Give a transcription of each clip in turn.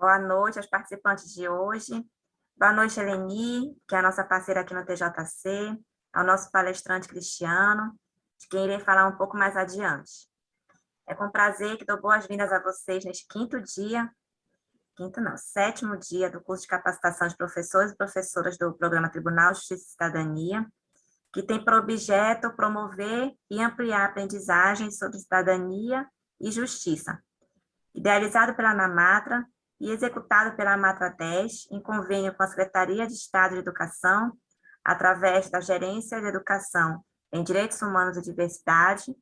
Boa noite aos participantes de hoje. Boa noite, Eleni, que é a nossa parceira aqui no TJC, ao nosso palestrante Cristiano, de quem irei falar um pouco mais adiante. É com prazer que dou boas-vindas a vocês neste sétimo dia do curso de capacitação de professores e professoras do Programa Tribunal de Justiça e Cidadania, que tem por objeto promover e ampliar a aprendizagem sobre cidadania e justiça, idealizado pela ANAMATRA e executado pela AMATRA 10, em convênio com a Secretaria de Estado de Educação, através da Gerência de Educação em Direitos Humanos e Diversidade,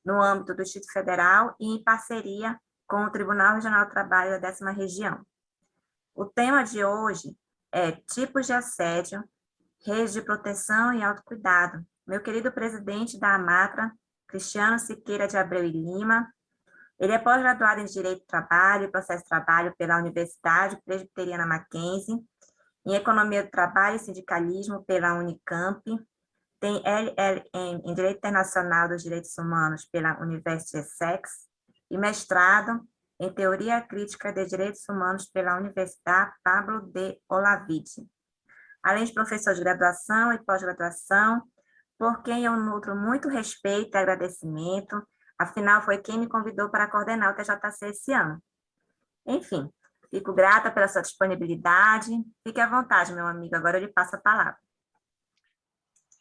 no âmbito do Distrito Federal e em parceria com o Tribunal Regional do Trabalho da 10ª Região. O tema de hoje é tipos de assédio, redes de proteção e autocuidado. Meu querido presidente da AMATRA, Cristiano Siqueira de Abreu e Lima, ele é pós-graduado em Direito do Trabalho e Processo de Trabalho pela Universidade Presbiteriana Mackenzie, em Economia do Trabalho e Sindicalismo pela Unicamp, tem LLM em Direito Internacional dos Direitos Humanos pela University Essex e mestrado em Teoria Crítica de Direitos Humanos pela Universidade Pablo de Olavide. Além de professor de graduação e pós-graduação, por quem eu nutro muito respeito e agradecimento, afinal foi quem me convidou para coordenar o TJC esse ano. Enfim, fico grata pela sua disponibilidade. Fique à vontade, meu amigo, agora eu lhe passo a palavra.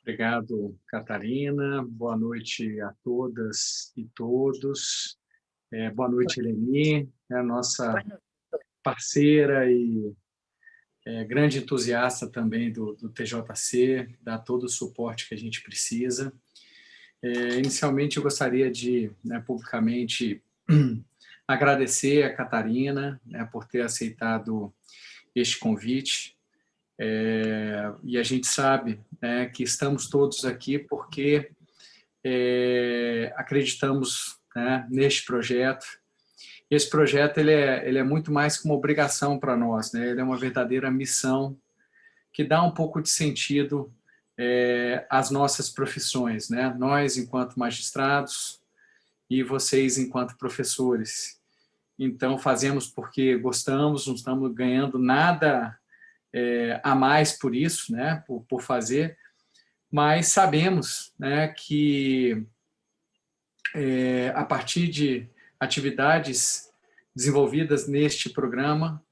Obrigado, Catarina. Boa noite a todas e todos. Boa noite, Eleni, a nossa parceira e grande entusiasta também do TJC, dá todo o suporte que a gente precisa. Inicialmente, eu gostaria de, publicamente, agradecer a Catarina, por ter aceitado este convite. E a gente sabe, que estamos todos aqui porque acreditamos, neste projeto. Esse projeto ele é muito mais que uma obrigação para nós, ele é uma verdadeira missão que dá um pouco de sentido às nossas profissões, nós enquanto magistrados e vocês enquanto professores. Então, fazemos porque gostamos, não estamos ganhando nada a mais por isso, por fazer, mas sabemos que a partir de atividades desenvolvidas neste programa,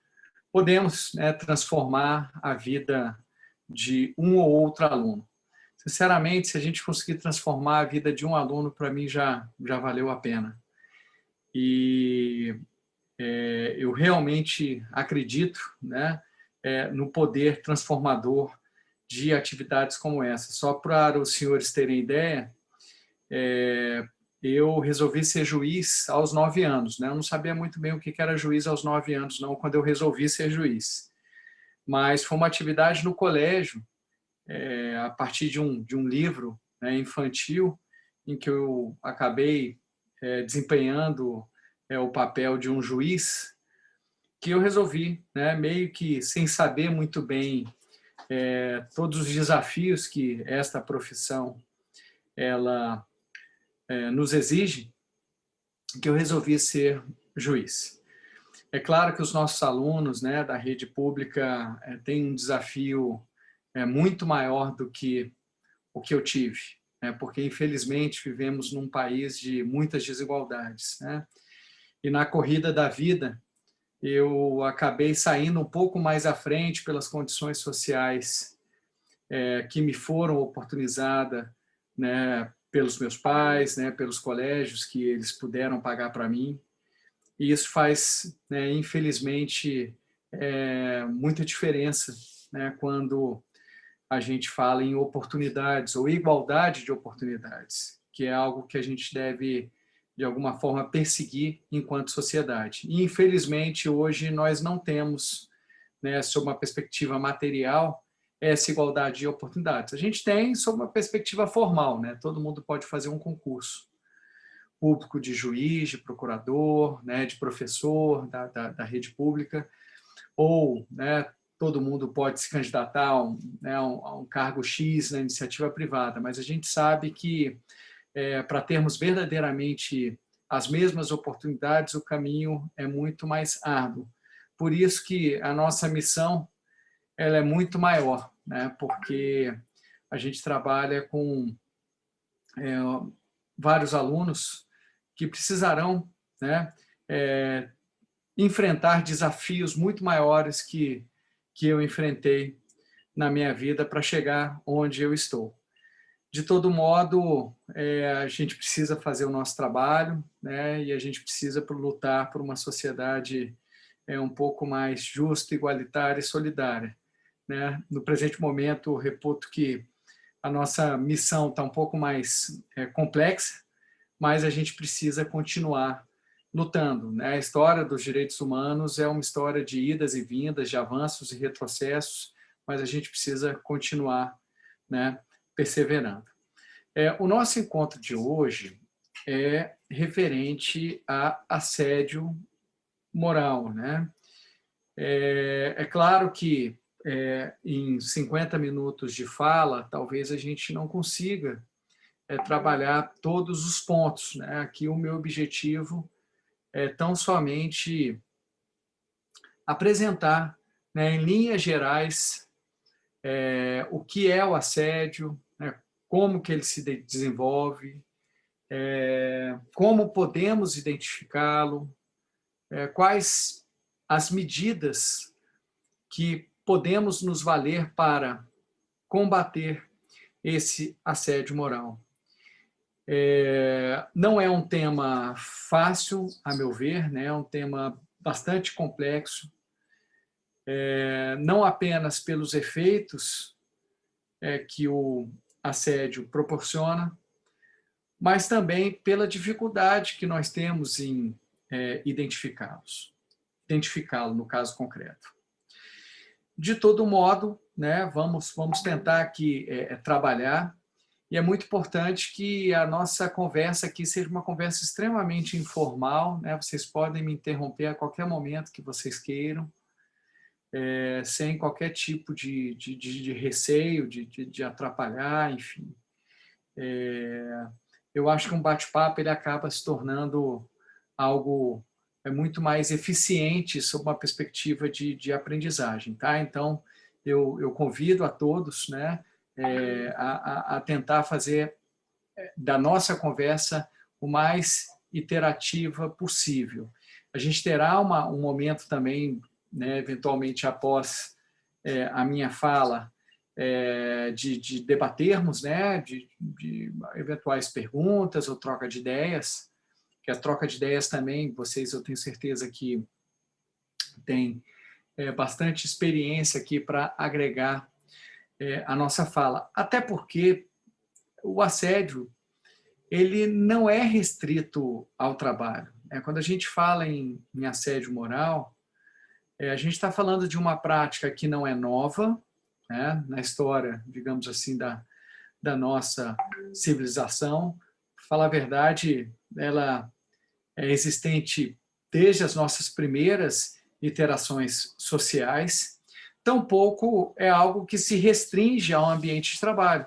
podemos transformar a vida de um ou outro aluno. Sinceramente, se a gente conseguir transformar a vida de um aluno, para mim já valeu a pena. E eu realmente acredito no poder transformador de atividades como essa. Só para os senhores terem ideia, eu resolvi ser juiz aos 9 anos. Eu não sabia muito bem o que era juiz aos 9 anos, não, quando eu resolvi ser juiz. Mas foi uma atividade no colégio, a partir de um livro infantil, em que eu acabei desempenhando o papel de um juiz, que eu resolvi, meio que sem saber muito bem todos os desafios que esta profissão ela nos exige, que eu resolvi ser juiz. É claro que os nossos alunos da rede pública têm um desafio muito maior do que o que eu tive, porque infelizmente vivemos num país de muitas desigualdades. E na corrida da vida, eu acabei saindo um pouco mais à frente pelas condições sociais que me foram oportunizadas pelos meus pais, pelos colégios que eles puderam pagar para mim. E isso faz, infelizmente, muita diferença quando a gente fala em oportunidades ou igualdade de oportunidades, que é algo que a gente deve, de alguma forma, perseguir enquanto sociedade. E, infelizmente, hoje nós não temos, sob uma perspectiva material, essa igualdade de oportunidades. A gente tem sob uma perspectiva formal, todo mundo pode fazer um concurso público de juiz, de procurador, de professor da rede pública, ou todo mundo pode se candidatar a um cargo X na iniciativa privada, mas a gente sabe que para termos verdadeiramente as mesmas oportunidades, o caminho é muito mais árduo. Por isso que a nossa missão ela é muito maior, né? Porque a gente trabalha com vários alunos que precisarão, né, enfrentar desafios muito maiores que eu enfrentei na minha vida para chegar onde eu estou. De todo modo, a gente precisa fazer o nosso trabalho, né, e a gente precisa lutar por uma sociedade um pouco mais justa, igualitária e solidária, né? No presente momento, reputo que a nossa missão está um pouco mais complexa, mas a gente precisa continuar lutando, né? A história dos direitos humanos é uma história de idas e vindas, de avanços e retrocessos, mas a gente precisa continuar, né, perseverando. O nosso encontro de hoje é referente a assédio moral, né? É claro que em 50 minutos de fala, talvez a gente não consiga trabalhar todos os pontos, né? Aqui o meu objetivo é tão somente apresentar, né, em linhas gerais, o que é o assédio, né, como que ele se desenvolve, como podemos identificá-lo, quais as medidas que podemos nos valer para combater esse assédio moral. Não é um tema fácil, a meu ver, né? É um tema bastante complexo, não apenas pelos efeitos que o assédio proporciona, mas também pela dificuldade que nós temos em identificá-lo no caso concreto. De todo modo, né, vamos tentar aqui trabalhar, e é muito importante que a nossa conversa aqui seja uma conversa extremamente informal, né? Vocês podem me interromper a qualquer momento que vocês queiram, sem qualquer tipo de receio, de atrapalhar, enfim. Eu acho que um bate-papo ele acaba se tornando algo muito mais eficiente sob uma perspectiva de aprendizagem, tá? Então, eu convido a todos, né, a tentar fazer da nossa conversa o mais iterativa possível. A gente terá um momento também, né, eventualmente após a minha fala, de debatermos, né, de eventuais perguntas ou troca de ideias, que a troca de ideias também, vocês, eu tenho certeza que têm bastante experiência aqui para agregar a nossa fala. Até porque o assédio, ele não é restrito ao trabalho. Quando a gente fala em assédio moral, a gente está falando de uma prática que não é nova, né, na história, digamos assim, da nossa civilização. Para falar a verdade, ela é existente desde as nossas primeiras interações sociais, tampouco é algo que se restringe ao ambiente de trabalho,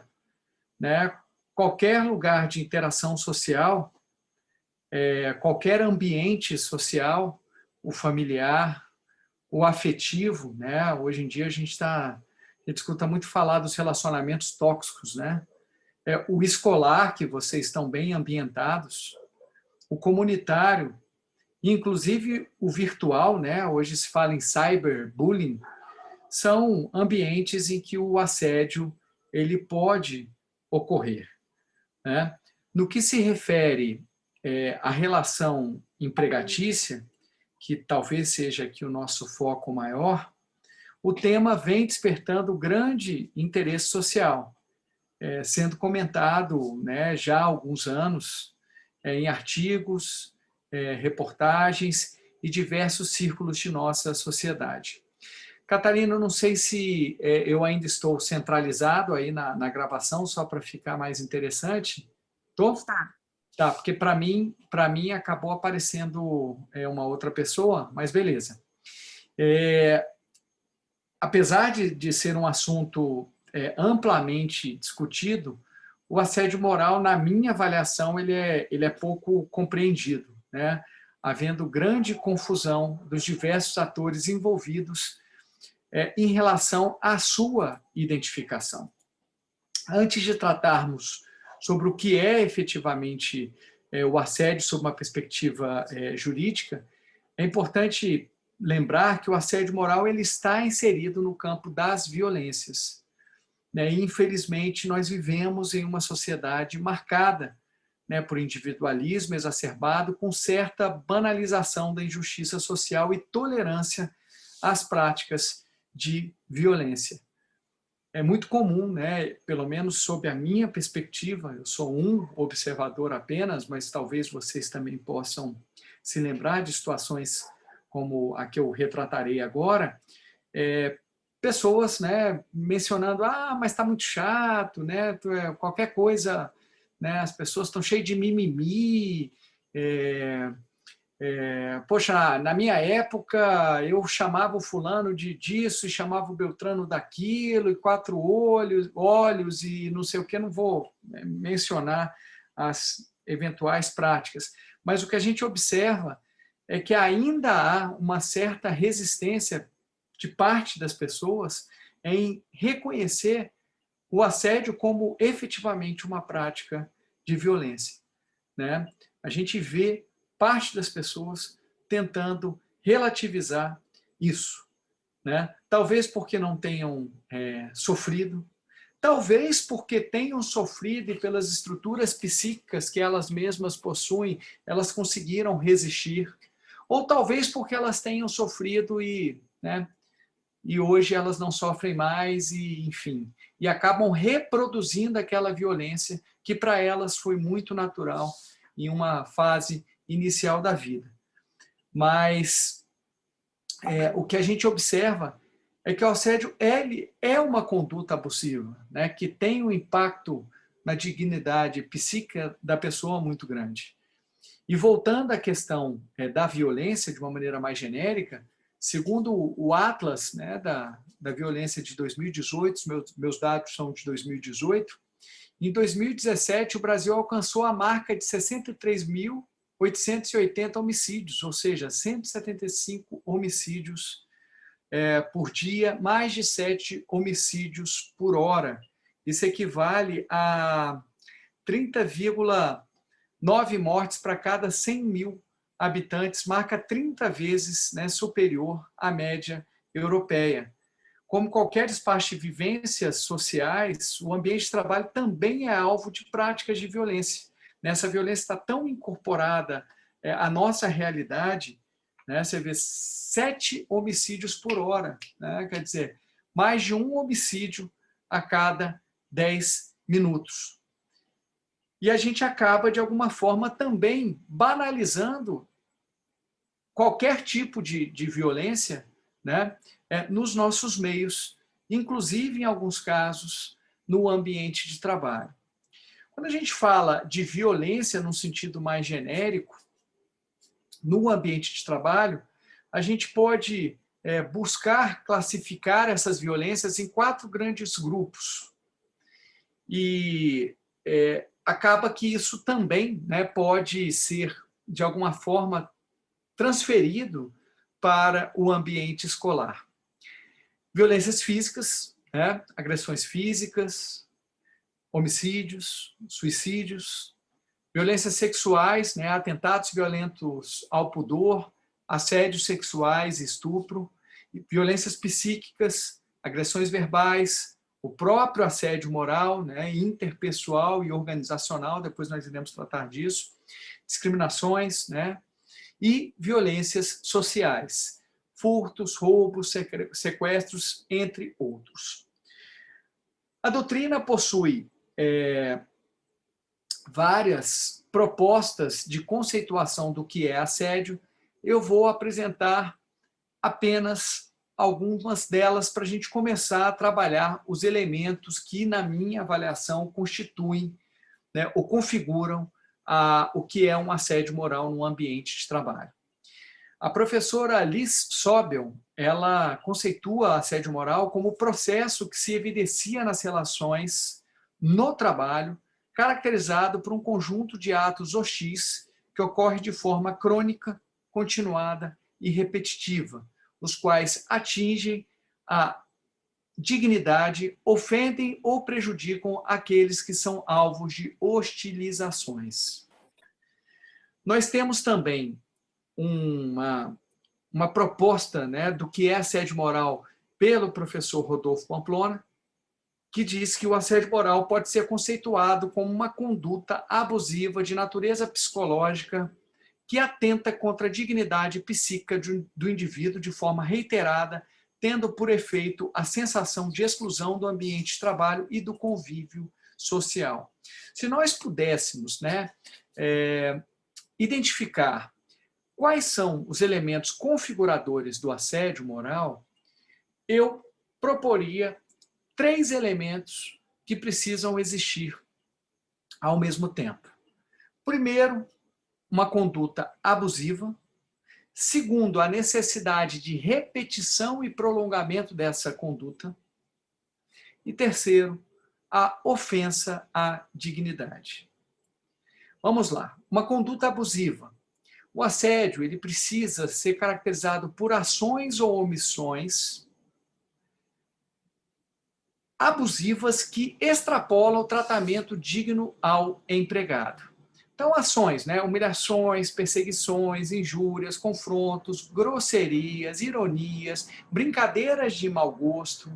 né? Qualquer lugar de interação social, qualquer ambiente social, o familiar, o afetivo, né? Hoje em dia a gente escuta muito falar dos relacionamentos tóxicos, né? O escolar, que vocês estão bem ambientados, o comunitário, inclusive o virtual, né? Hoje se fala em cyberbullying, são ambientes em que o assédio ele pode ocorrer, né? No que se refere à relação empregatícia, que talvez seja aqui o nosso foco maior, o tema vem despertando grande interesse social, sendo comentado, né, já há alguns anos em artigos, reportagens e diversos círculos de nossa sociedade. Catarina, não sei se eu ainda estou centralizado aí na gravação, só para ficar mais interessante. Estou? Está. Tá, porque para mim acabou aparecendo uma outra pessoa, mas beleza. Apesar de ser um assunto amplamente discutido, o assédio moral, na minha avaliação, ele é pouco compreendido, né, havendo grande confusão dos diversos atores envolvidos em relação à sua identificação. Antes de tratarmos sobre o que é efetivamente o assédio sob uma perspectiva jurídica, é importante lembrar que o assédio moral ele está inserido no campo das violências, né? E, infelizmente, nós vivemos em uma sociedade marcada, né, por individualismo exacerbado, com certa banalização da injustiça social e tolerância às práticas de violência. É muito comum, né, pelo menos sob a minha perspectiva, eu sou um observador apenas, mas talvez vocês também possam se lembrar de situações como a que eu retratarei agora, pessoas, né, mencionando, mas está muito chato, né, qualquer coisa, né, as pessoas estão cheias de mimimi, poxa, na minha época eu chamava o fulano disso e chamava o Beltrano daquilo, e 4 olhos e não sei o que, não vou mencionar as eventuais práticas, mas o que a gente observa é que ainda há uma certa resistência de parte das pessoas em reconhecer o assédio como efetivamente uma prática de violência, né? A gente vê parte das pessoas tentando relativizar isso, né? Talvez porque não tenham sofrido, talvez porque tenham sofrido e pelas estruturas psíquicas que elas mesmas possuem, elas conseguiram resistir, ou talvez porque elas tenham sofrido né, e hoje elas não sofrem mais, e enfim, e acabam reproduzindo aquela violência que para elas foi muito natural em uma fase inicial da vida. Mas o que a gente observa é que o assédio ele é uma conduta abusiva, né, que tem um impacto na dignidade psíquica da pessoa muito grande. E voltando à questão da violência de uma maneira mais genérica, segundo o Atlas, né, da violência de 2018, meus dados são de 2018, em 2017 o Brasil alcançou a marca de 63.880 homicídios, ou seja, 175 homicídios por dia, mais de 7 homicídios por hora. Isso equivale a 30,9 mortes para cada 100 mil habitantes, marca 30 vezes, né, superior à média europeia. Como qualquer espaço de vivências sociais, o ambiente de trabalho também é alvo de práticas de violência. Essa violência está tão incorporada à nossa realidade, né, você vê 7 homicídios por hora, né, quer dizer, mais de um homicídio a cada 10 minutos. E a gente acaba, de alguma forma, também banalizando qualquer tipo de violência, né, nos nossos meios, inclusive, em alguns casos, no ambiente de trabalho. Quando a gente fala de violência num sentido mais genérico, no ambiente de trabalho, a gente pode buscar classificar essas violências em 4 grandes grupos. E acaba que isso também, né, pode ser, de alguma forma, transferido para o ambiente escolar. Violências físicas, né, agressões físicas, homicídios, suicídios, violências sexuais, né, atentados violentos ao pudor, assédios sexuais, estupro, violências psíquicas, agressões verbais, o próprio assédio moral, né, interpessoal e organizacional, depois nós iremos tratar disso, discriminações, né, e violências sociais, furtos, roubos, sequestros, entre outros. A doutrina possui várias propostas de conceituação do que é assédio. Eu vou apresentar apenas algumas delas para a gente começar a trabalhar os elementos que, na minha avaliação, constituem, né, ou configuram o que é um assédio moral no ambiente de trabalho. A professora Liz Sobel, ela conceitua assédio moral como o processo que se evidencia nas relações no trabalho, caracterizado por um conjunto de atos hostis que ocorre de forma crônica, continuada e repetitiva, os quais atingem a dignidade, ofendem ou prejudicam aqueles que são alvos de hostilizações. Nós temos também uma proposta, né, do que é assédio moral pelo professor Rodolfo Pamplona, que diz que o assédio moral pode ser conceituado como uma conduta abusiva de natureza psicológica que atenta contra a dignidade psíquica do indivíduo de forma reiterada, tendo por efeito a sensação de exclusão do ambiente de trabalho e do convívio social. Se nós pudéssemos, né, identificar quais são os elementos configuradores do assédio moral, eu proporia 3 elementos que precisam existir ao mesmo tempo. Primeiro, uma conduta abusiva. Segundo, a necessidade de repetição e prolongamento dessa conduta. E terceiro, a ofensa à dignidade. Vamos lá. Uma conduta abusiva. O assédio ele precisa ser caracterizado por ações ou omissões abusivas que extrapolam o tratamento digno ao empregado. Então, ações, né? Humilhações, perseguições, injúrias, confrontos, grosserias, ironias, brincadeiras de mau gosto,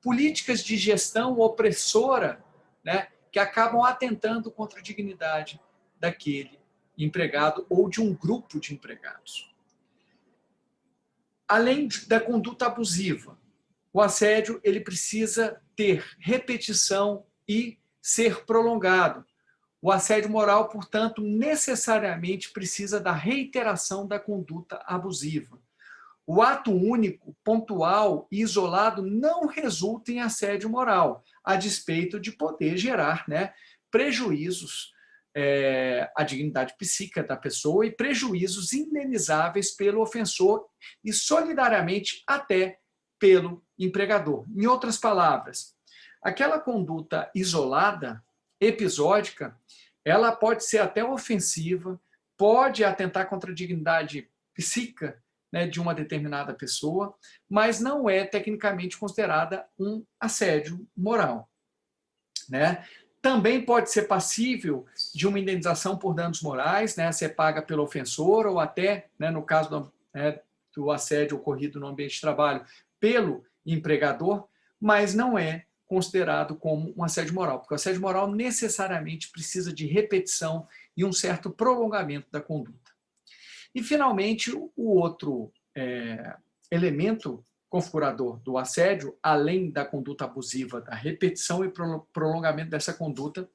políticas de gestão opressora, né? Que acabam atentando contra a dignidade daquele empregado ou de um grupo de empregados. Além da conduta abusiva, o assédio ele precisa ter repetição e ser prolongado. O assédio moral, portanto, necessariamente precisa da reiteração da conduta abusiva. O ato único, pontual e isolado não resulta em assédio moral, a despeito de poder gerar, né, prejuízos à dignidade psíquica da pessoa e prejuízos indenizáveis pelo ofensor e solidariamente até pelo empregador. Em outras palavras, aquela conduta isolada, episódica, ela pode ser até ofensiva, pode atentar contra a dignidade psíquica, né, de uma determinada pessoa, mas não é tecnicamente considerada um assédio moral, né? Também pode ser passível de uma indenização por danos morais, né, ser paga pelo ofensor ou até, né, no caso do assédio ocorrido no ambiente de trabalho, pelo empregador, mas não é considerado como um assédio moral, porque o assédio moral necessariamente precisa de repetição e um certo prolongamento da conduta. E, finalmente, o outro elemento configurador do assédio, além da conduta abusiva, da repetição e prolongamento dessa conduta,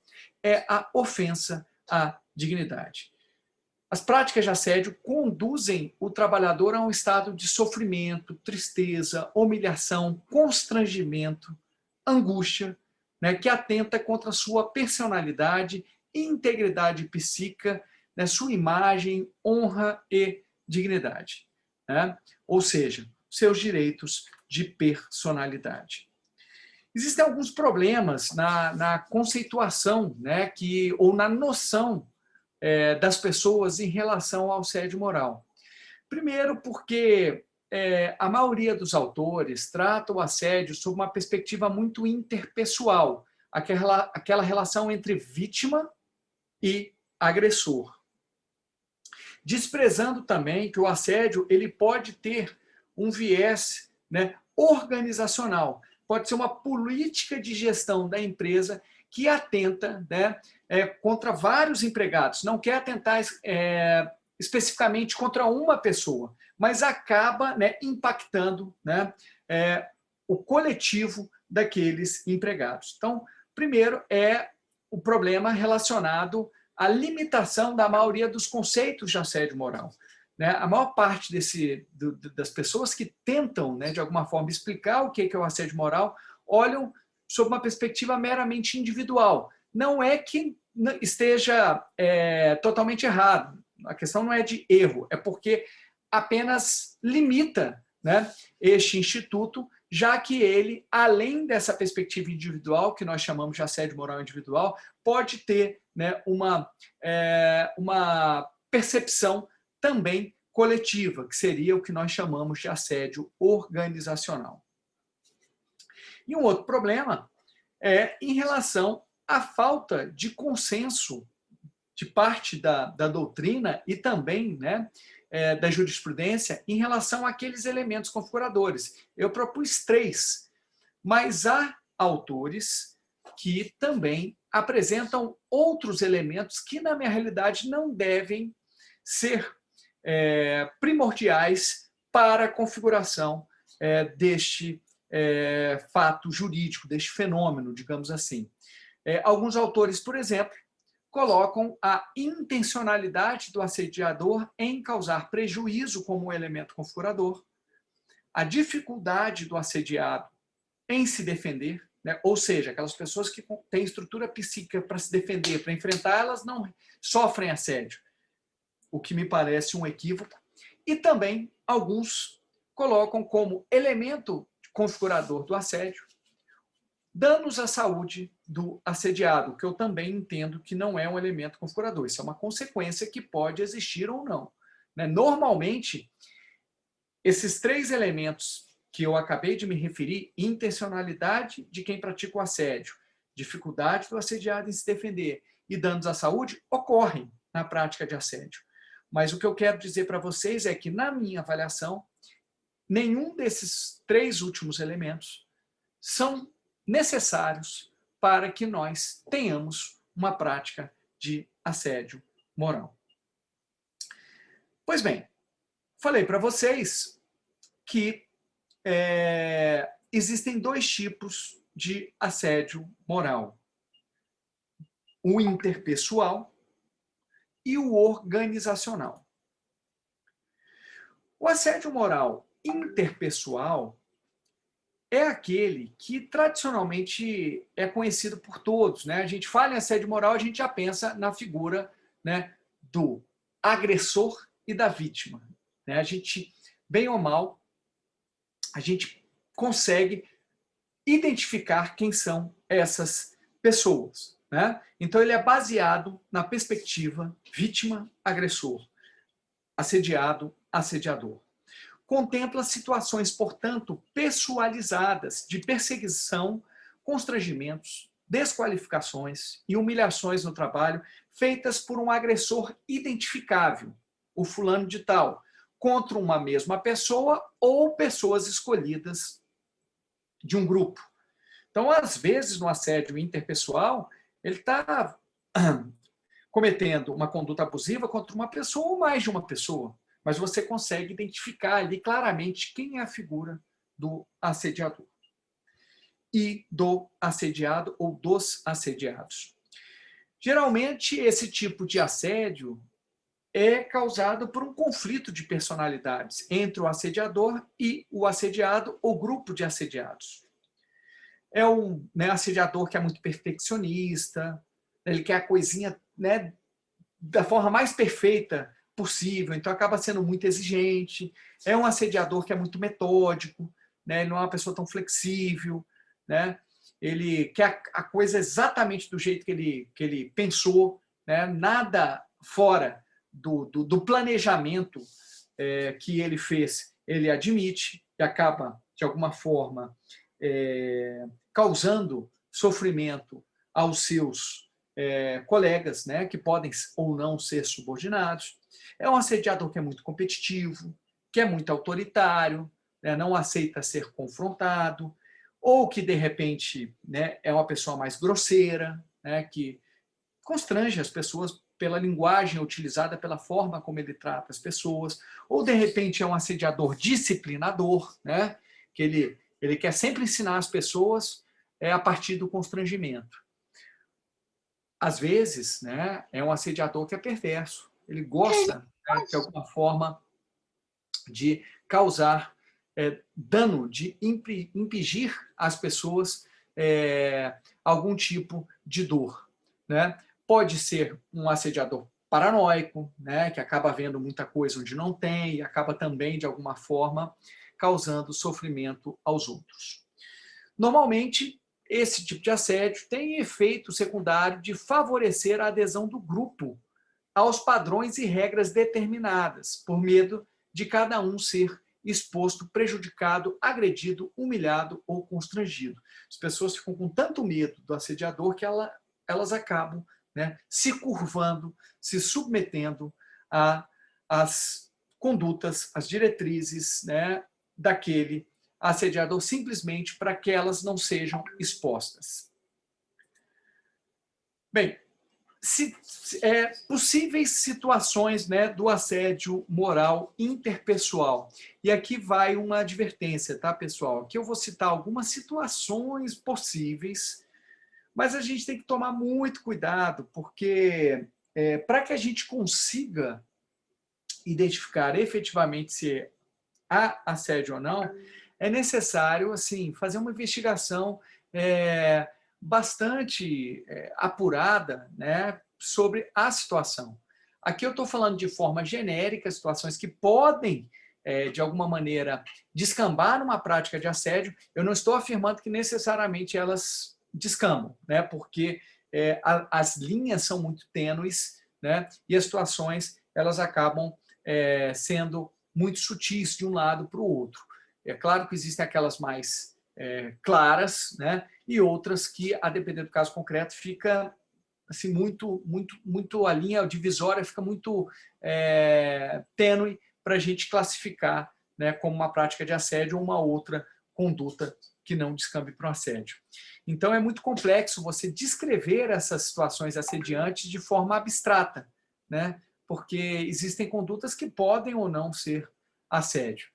é a ofensa à dignidade. As práticas de assédio conduzem o trabalhador a um estado de sofrimento, tristeza, humilhação, constrangimento, angústia, né, que atenta contra a sua personalidade, integridade psíquica, né, sua imagem, honra e dignidade, né? Ou seja, seus direitos de personalidade. Existem alguns problemas na conceituação, né, ou na noção das pessoas em relação ao assédio moral. Primeiro, porque a maioria dos autores trata o assédio sob uma perspectiva muito interpessoal, aquela relação entre vítima e agressor. Desprezando também que o assédio ele pode ter um viés, né, organizacional, pode ser uma política de gestão da empresa que atenta, né, contra vários empregados, não quer atentar especificamente contra uma pessoa, mas acaba, né, impactando, né, o coletivo daqueles empregados. Então, primeiro é o problema relacionado à limitação da maioria dos conceitos de assédio moral, né? A maior parte das pessoas que tentam, né, de alguma forma, explicar o que é o assédio moral, olham sob uma perspectiva meramente individual. Não é que esteja totalmente errado. A questão não é de erro, é porque apenas limita, né, este instituto, já que ele, além dessa perspectiva individual, que nós chamamos de assédio moral individual, pode ter, né, uma percepção também coletiva, que seria o que nós chamamos de assédio organizacional. E um outro problema é em relação à falta de consenso de parte da doutrina e também, né, da jurisprudência em relação àqueles elementos configuradores. Eu propus 3, mas há autores que também apresentam outros elementos que, na minha realidade, não devem ser primordiais para a configuração deste fato jurídico, deste fenômeno, digamos assim. Alguns autores, por exemplo, colocam a intencionalidade do assediador em causar prejuízo como elemento configurador, a dificuldade do assediado em se defender, né? Ou seja, aquelas pessoas que têm estrutura psíquica para se defender, para enfrentar, elas não sofrem assédio, o que me parece um equívoco. E também alguns colocam como elemento configurador do assédio danos à saúde do assediado, que eu também entendo que não é um elemento configurador. Isso é uma consequência que pode existir ou não, né? Normalmente, esses 3 elementos que eu acabei de me referir, intencionalidade de quem pratica o assédio, dificuldade do assediado em se defender e danos à saúde, ocorrem na prática de assédio. Mas o que eu quero dizer para vocês é que, na minha avaliação, nenhum desses 3 últimos elementos são necessários para que nós tenhamos uma prática de assédio moral. Pois bem, falei para vocês que existem 2 tipos de assédio moral: o interpessoal e o organizacional. O assédio moral interpessoal é aquele que tradicionalmente é conhecido por todos, né? A gente fala em assédio moral, a gente já pensa na figura, né, do agressor e da vítima, né? A gente, bem ou mal, a gente consegue identificar quem são essas pessoas, né? Então ele é baseado na perspectiva vítima-agressor, assediado-assediador. Contempla situações, portanto, pessoalizadas de perseguição, constrangimentos, desqualificações e humilhações no trabalho feitas por um agressor identificável, o fulano de tal, contra uma mesma pessoa ou pessoas escolhidas de um grupo. Então, às vezes, no assédio interpessoal, ele está cometendo uma conduta abusiva contra uma pessoa ou mais de uma pessoa, mas você consegue identificar ali claramente quem é a figura do assediador e do assediado ou dos assediados. Geralmente, esse tipo de assédio é causado por um conflito de personalidades entre o assediador e o assediado ou grupo de assediados. É um, né, assediador que é muito perfeccionista, ele quer a coisinha, né, da forma mais perfeita possível, então acaba sendo muito exigente. É um assediador que é muito metódico, né, ele não é uma pessoa tão flexível, né, ele quer a coisa exatamente do jeito que ele pensou, né, nada fora do planejamento que ele fez, ele admite e acaba, de alguma forma, causando sofrimento aos seus colegas, né, que podem ou não ser subordinados. É um assediador que é muito competitivo, que é muito autoritário, né, não aceita ser confrontado, ou que, de repente, né, é uma pessoa mais grosseira, né, que constrange as pessoas pela linguagem utilizada, pela forma como ele trata as pessoas, ou, de repente, é um assediador disciplinador, né, que ele quer sempre ensinar as pessoas a partir do constrangimento. Às vezes, né, é um assediador que é perverso. Ele gosta, né, de alguma forma, de causar dano, de impingir às pessoas algum tipo de dor, né? Pode ser um assediador paranoico, né, que acaba vendo muita coisa onde não tem e acaba também, de alguma forma, causando sofrimento aos outros. Normalmente, esse tipo de assédio tem efeito secundário de favorecer a adesão do grupo, aos padrões e regras determinadas, por medo de cada um ser exposto, prejudicado, agredido, humilhado ou constrangido. As pessoas ficam com tanto medo do assediador que elas acabam, né, se curvando, se submetendo às condutas, às diretrizes, né, daquele assediador, simplesmente para que elas não sejam expostas. Bem, possíveis situações, né, do assédio moral interpessoal. E aqui vai uma advertência, tá, pessoal? Aqui eu vou citar algumas situações possíveis, mas a gente tem que tomar muito cuidado, porque para que a gente consiga identificar efetivamente se há assédio ou não, é necessário, assim, fazer uma investigação bastante apurada, né, sobre a situação. Aqui eu estou falando de forma genérica, situações que podem, de alguma maneira, descambar numa prática de assédio. Eu não estou afirmando que necessariamente elas descambam, né, porque as linhas são muito tênues, né, e as situações elas acabam sendo muito sutis de um lado para o outro. É claro que existem aquelas mais claras, né, e outras que, a depender do caso concreto, fica assim, muito a linha divisória fica muito tênue para a gente classificar, né, como uma prática de assédio ou uma outra conduta que não descambe para o assédio. Então, é muito complexo você descrever essas situações assediantes de forma abstrata, né, porque existem condutas que podem ou não ser assédio.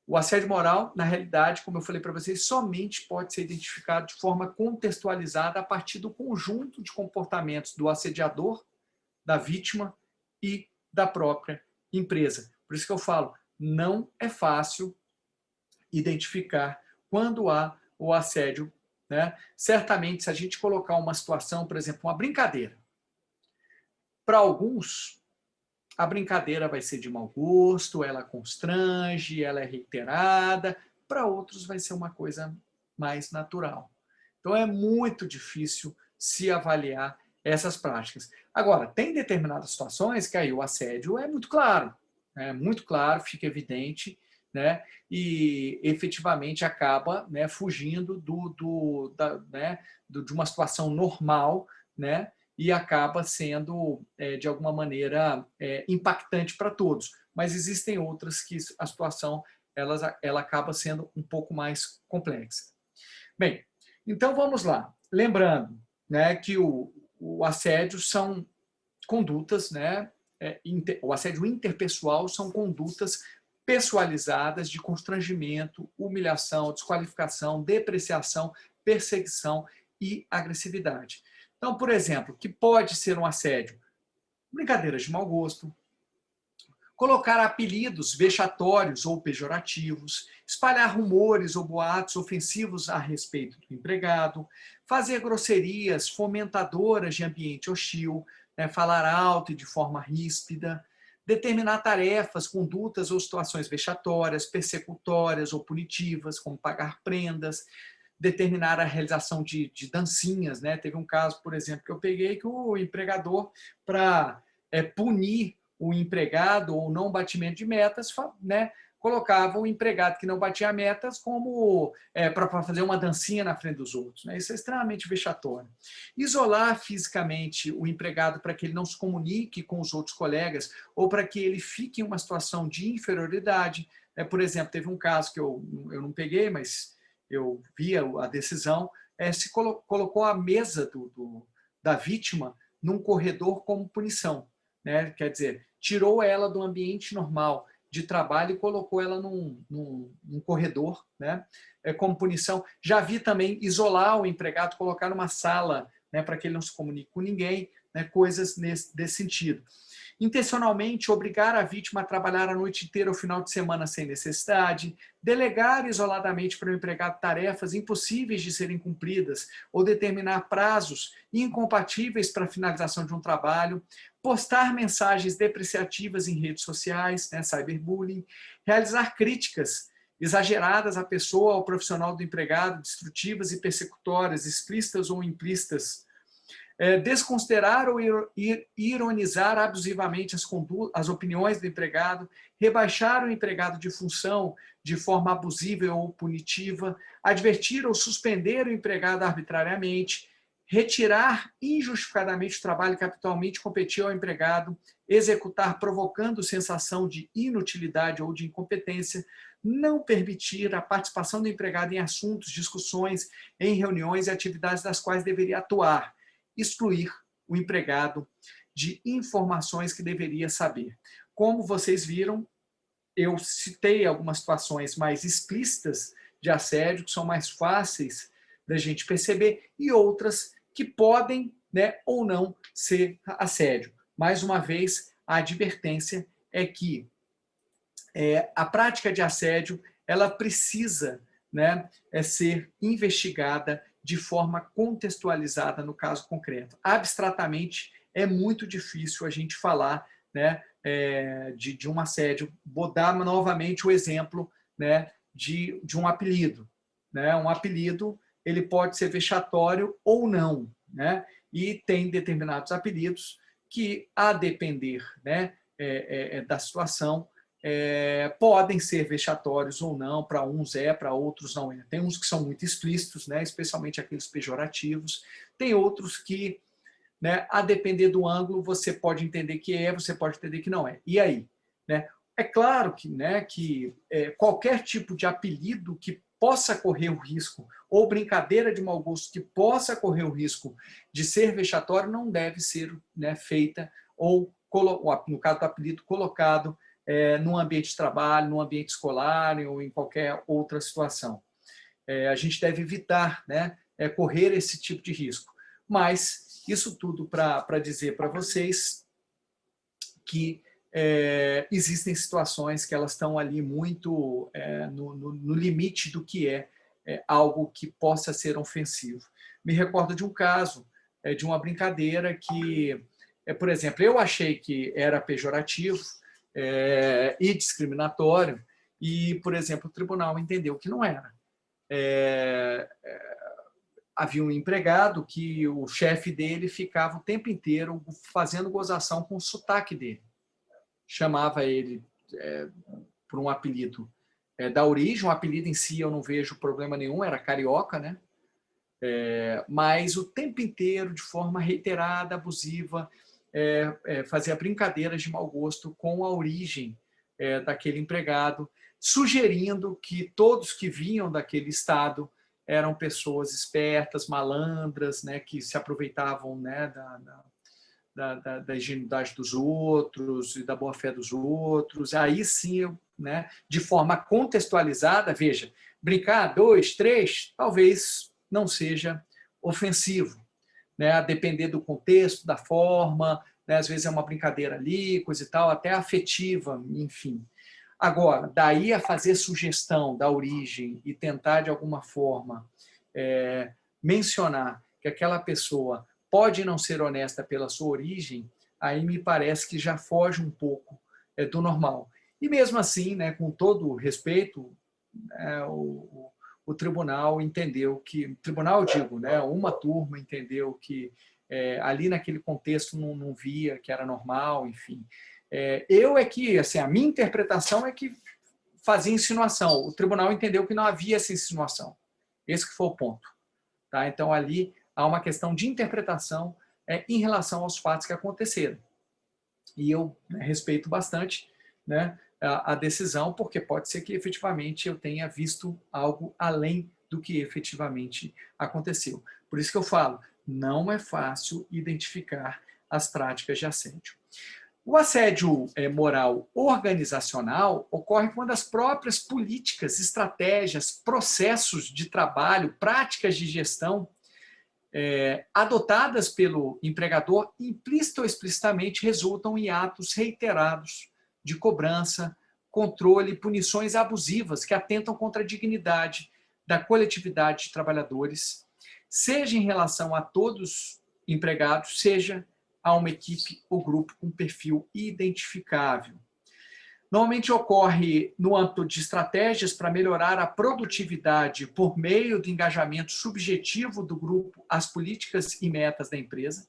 O assédio moral, na realidade, como eu falei para vocês, somente pode ser identificado de forma contextualizada a partir do conjunto de comportamentos do assediador, da vítima e da própria empresa. Por isso que eu falo, não é fácil identificar quando há o assédio, né? Certamente, se a gente colocar uma situação, por exemplo, uma brincadeira, para alguns, a brincadeira vai ser de mau gosto, ela constrange, ela é reiterada, para outros vai ser uma coisa mais natural. Então é muito difícil se avaliar essas práticas. Agora, tem determinadas situações que aí o assédio é muito claro, fica evidente, né, e efetivamente acaba, né, fugindo de uma situação normal, né, e acaba sendo, de alguma maneira, impactante para todos. Mas existem outras que a situação ela acaba sendo um pouco mais complexa. Bem, então vamos lá. Lembrando, né, que o assédio são condutas, né, o assédio interpessoal são condutas pessoalizadas de constrangimento, humilhação, desqualificação, depreciação, perseguição e agressividade. Então, por exemplo, que pode ser um assédio? Brincadeiras de mau gosto, colocar apelidos vexatórios ou pejorativos, espalhar rumores ou boatos ofensivos a respeito do empregado, fazer grosserias fomentadoras de ambiente hostil, né, falar alto e de forma ríspida, determinar tarefas, condutas ou situações vexatórias, persecutórias ou punitivas, como pagar prendas, determinar a realização de dancinhas, né? Teve um caso, por exemplo, que eu peguei que o empregador, para punir o empregado ou não batimento de metas, né, colocava o empregado que não batia metas como para fazer uma dancinha na frente dos outros, né? Isso é extremamente vexatório. Isolar fisicamente o empregado para que ele não se comunique com os outros colegas ou para que ele fique em uma situação de inferioridade. Por exemplo, teve um caso que eu não peguei, mas eu vi a decisão, se colocou a mesa da vítima num corredor como punição, né? Quer dizer, tirou ela do ambiente normal de trabalho e colocou ela num corredor, né, como punição. Já vi também isolar o empregado, colocar numa sala, né, para que ele não se comunique com ninguém, né, coisas desse sentido. Intencionalmente obrigar a vítima a trabalhar a noite inteira ou final de semana sem necessidade, delegar isoladamente para o empregado tarefas impossíveis de serem cumpridas ou determinar prazos incompatíveis para a finalização de um trabalho, postar mensagens depreciativas em redes sociais, né, cyberbullying, realizar críticas exageradas à pessoa, ao profissional do empregado, destrutivas e persecutórias, explícitas ou implícitas, desconsiderar ou ironizar abusivamente as opiniões do empregado, rebaixar o empregado de função de forma abusiva ou punitiva, advertir ou suspender o empregado arbitrariamente, retirar injustificadamente o trabalho que habitualmente competia ao empregado, executar provocando sensação de inutilidade ou de incompetência, não permitir a participação do empregado em assuntos, discussões, em reuniões e atividades das quais deveria atuar, excluir o empregado de informações que deveria saber. Como vocês viram, eu citei algumas situações mais explícitas de assédio, que são mais fáceis da gente perceber, e outras que podem, né, ou não ser assédio. Mais uma vez, a advertência é que a prática de assédio ela precisa, né, ser investigada de forma contextualizada no caso concreto. Abstratamente, é muito difícil a gente falar, né, de um assédio. Vou dar novamente o exemplo, né, de um apelido. Né? Um apelido ele pode ser vexatório ou não. Né? E tem determinados apelidos que, a depender, né, da situação, podem ser vexatórios ou não, para uns para outros não é. Tem uns que são muito explícitos, né, especialmente aqueles pejorativos, tem outros que, né, a depender do ângulo, você pode entender que você pode entender que não é. E aí? Né? É claro que, né, que qualquer tipo de apelido que possa correr o risco, ou brincadeira de mau gosto que possa correr o risco de ser vexatório, não deve ser, né, feita, ou, no caso do apelido, colocado num ambiente de trabalho, num ambiente escolar ou em qualquer outra situação. A gente deve evitar, né, correr esse tipo de risco. Mas isso tudo para dizer para vocês que existem situações que elas estão ali muito no limite do que é algo que possa ser ofensivo. Me recordo de um caso, de uma brincadeira que, por exemplo, eu achei que era pejorativo, e discriminatório, e, por exemplo, o tribunal entendeu que não era. Havia um empregado que o chefe dele ficava o tempo inteiro fazendo gozação com o sotaque dele. Chamava ele por um apelido da origem, o apelido em si eu não vejo problema nenhum, era carioca, né? Mas o tempo inteiro, de forma reiterada, abusiva, fazia brincadeiras de mau gosto com a origem daquele empregado, sugerindo que todos que vinham daquele estado eram pessoas espertas, malandras, né, que se aproveitavam, né, da ingenuidade dos outros e da boa-fé dos outros. Aí sim, né, de forma contextualizada, veja, brincar 2, 3, talvez não seja ofensivo, né, a depender do contexto, da forma, né, às vezes é uma brincadeira ali, coisa e tal, até afetiva, enfim. Agora, daí a fazer sugestão da origem e tentar, de alguma forma, mencionar que aquela pessoa pode não ser honesta pela sua origem, aí me parece que já foge um pouco do normal. E mesmo assim, né, com todo respeito, o tribunal entendeu que, tribunal eu digo, né, uma turma entendeu que ali naquele contexto não via que era normal, enfim. Assim, a minha interpretação é que fazia insinuação. O tribunal entendeu que não havia essa insinuação. Esse que foi o ponto. Tá? Então, ali há uma questão de interpretação em relação aos fatos que aconteceram. E eu respeito bastante, né, a decisão, porque pode ser que efetivamente eu tenha visto algo além do que efetivamente aconteceu. Por isso que eu falo, não é fácil identificar as práticas de assédio. O assédio moral organizacional ocorre quando as próprias políticas, estratégias, processos de trabalho, práticas de gestão adotadas pelo empregador, implícita ou explicitamente, resultam em atos reiterados de cobrança, controle e punições abusivas que atentam contra a dignidade da coletividade de trabalhadores, seja em relação a todos empregados, seja a uma equipe ou grupo com perfil identificável. Normalmente ocorre no âmbito de estratégias para melhorar a produtividade por meio do engajamento subjetivo do grupo às políticas e metas da empresa,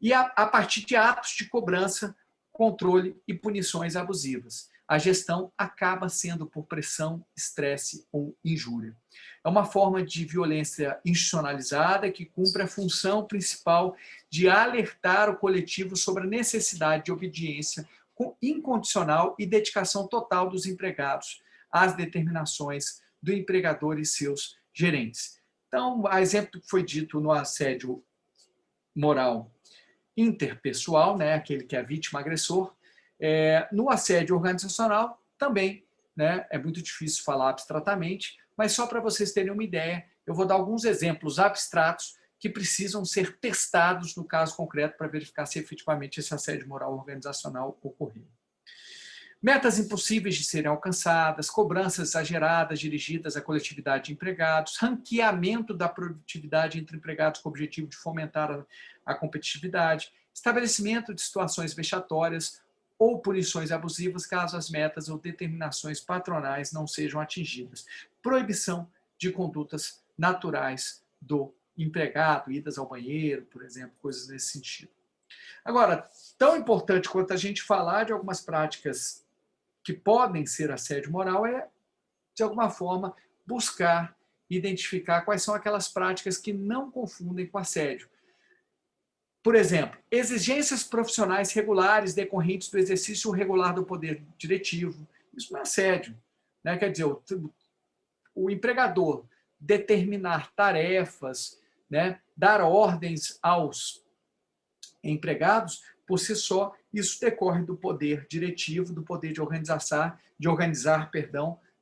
e a partir de atos de cobrança, controle e punições abusivas. A gestão acaba sendo por pressão, estresse ou injúria. É uma forma de violência institucionalizada que cumpre a função principal de alertar o coletivo sobre a necessidade de obediência incondicional e dedicação total dos empregados às determinações do empregador e seus gerentes. Então, a exemplo que foi dito no assédio moral interpessoal, né, aquele que é vítima agressor, no assédio organizacional também, né, é muito difícil falar abstratamente, mas só para vocês terem uma ideia, eu vou dar alguns exemplos abstratos que precisam ser testados no caso concreto para verificar se efetivamente esse assédio moral organizacional ocorreu. Metas impossíveis de serem alcançadas, cobranças exageradas dirigidas à coletividade de empregados, ranqueamento da produtividade entre empregados com o objetivo de fomentar a competitividade, estabelecimento de situações vexatórias ou punições abusivas caso as metas ou determinações patronais não sejam atingidas, proibição de condutas naturais do empregado, idas ao banheiro, por exemplo, coisas nesse sentido. Agora, tão importante quanto a gente falar de algumas práticas que podem ser assédio moral é, de alguma forma, buscar identificar quais são aquelas práticas que não confundem com assédio. Por exemplo, exigências profissionais regulares decorrentes do exercício regular do poder diretivo. Isso não é assédio, né? Quer dizer, o empregador determinar tarefas, né? Dar ordens aos empregados, por si só, isso decorre do poder diretivo, do poder de organizar,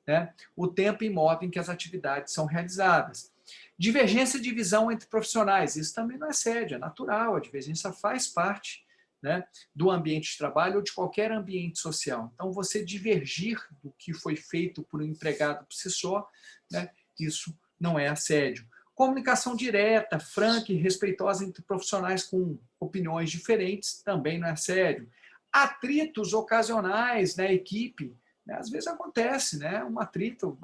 né, o tempo e modo em que as atividades são realizadas. Divergência de visão entre profissionais, isso também não é assédio, é natural, a divergência faz parte, né, do ambiente de trabalho ou de qualquer ambiente social. Então, você divergir do que foi feito por um empregado por si só, né, isso não é assédio. Comunicação direta, franca e respeitosa entre profissionais com opiniões diferentes também não é assédio. Atritos ocasionais na equipe, né? Às vezes acontece, né? Um atrito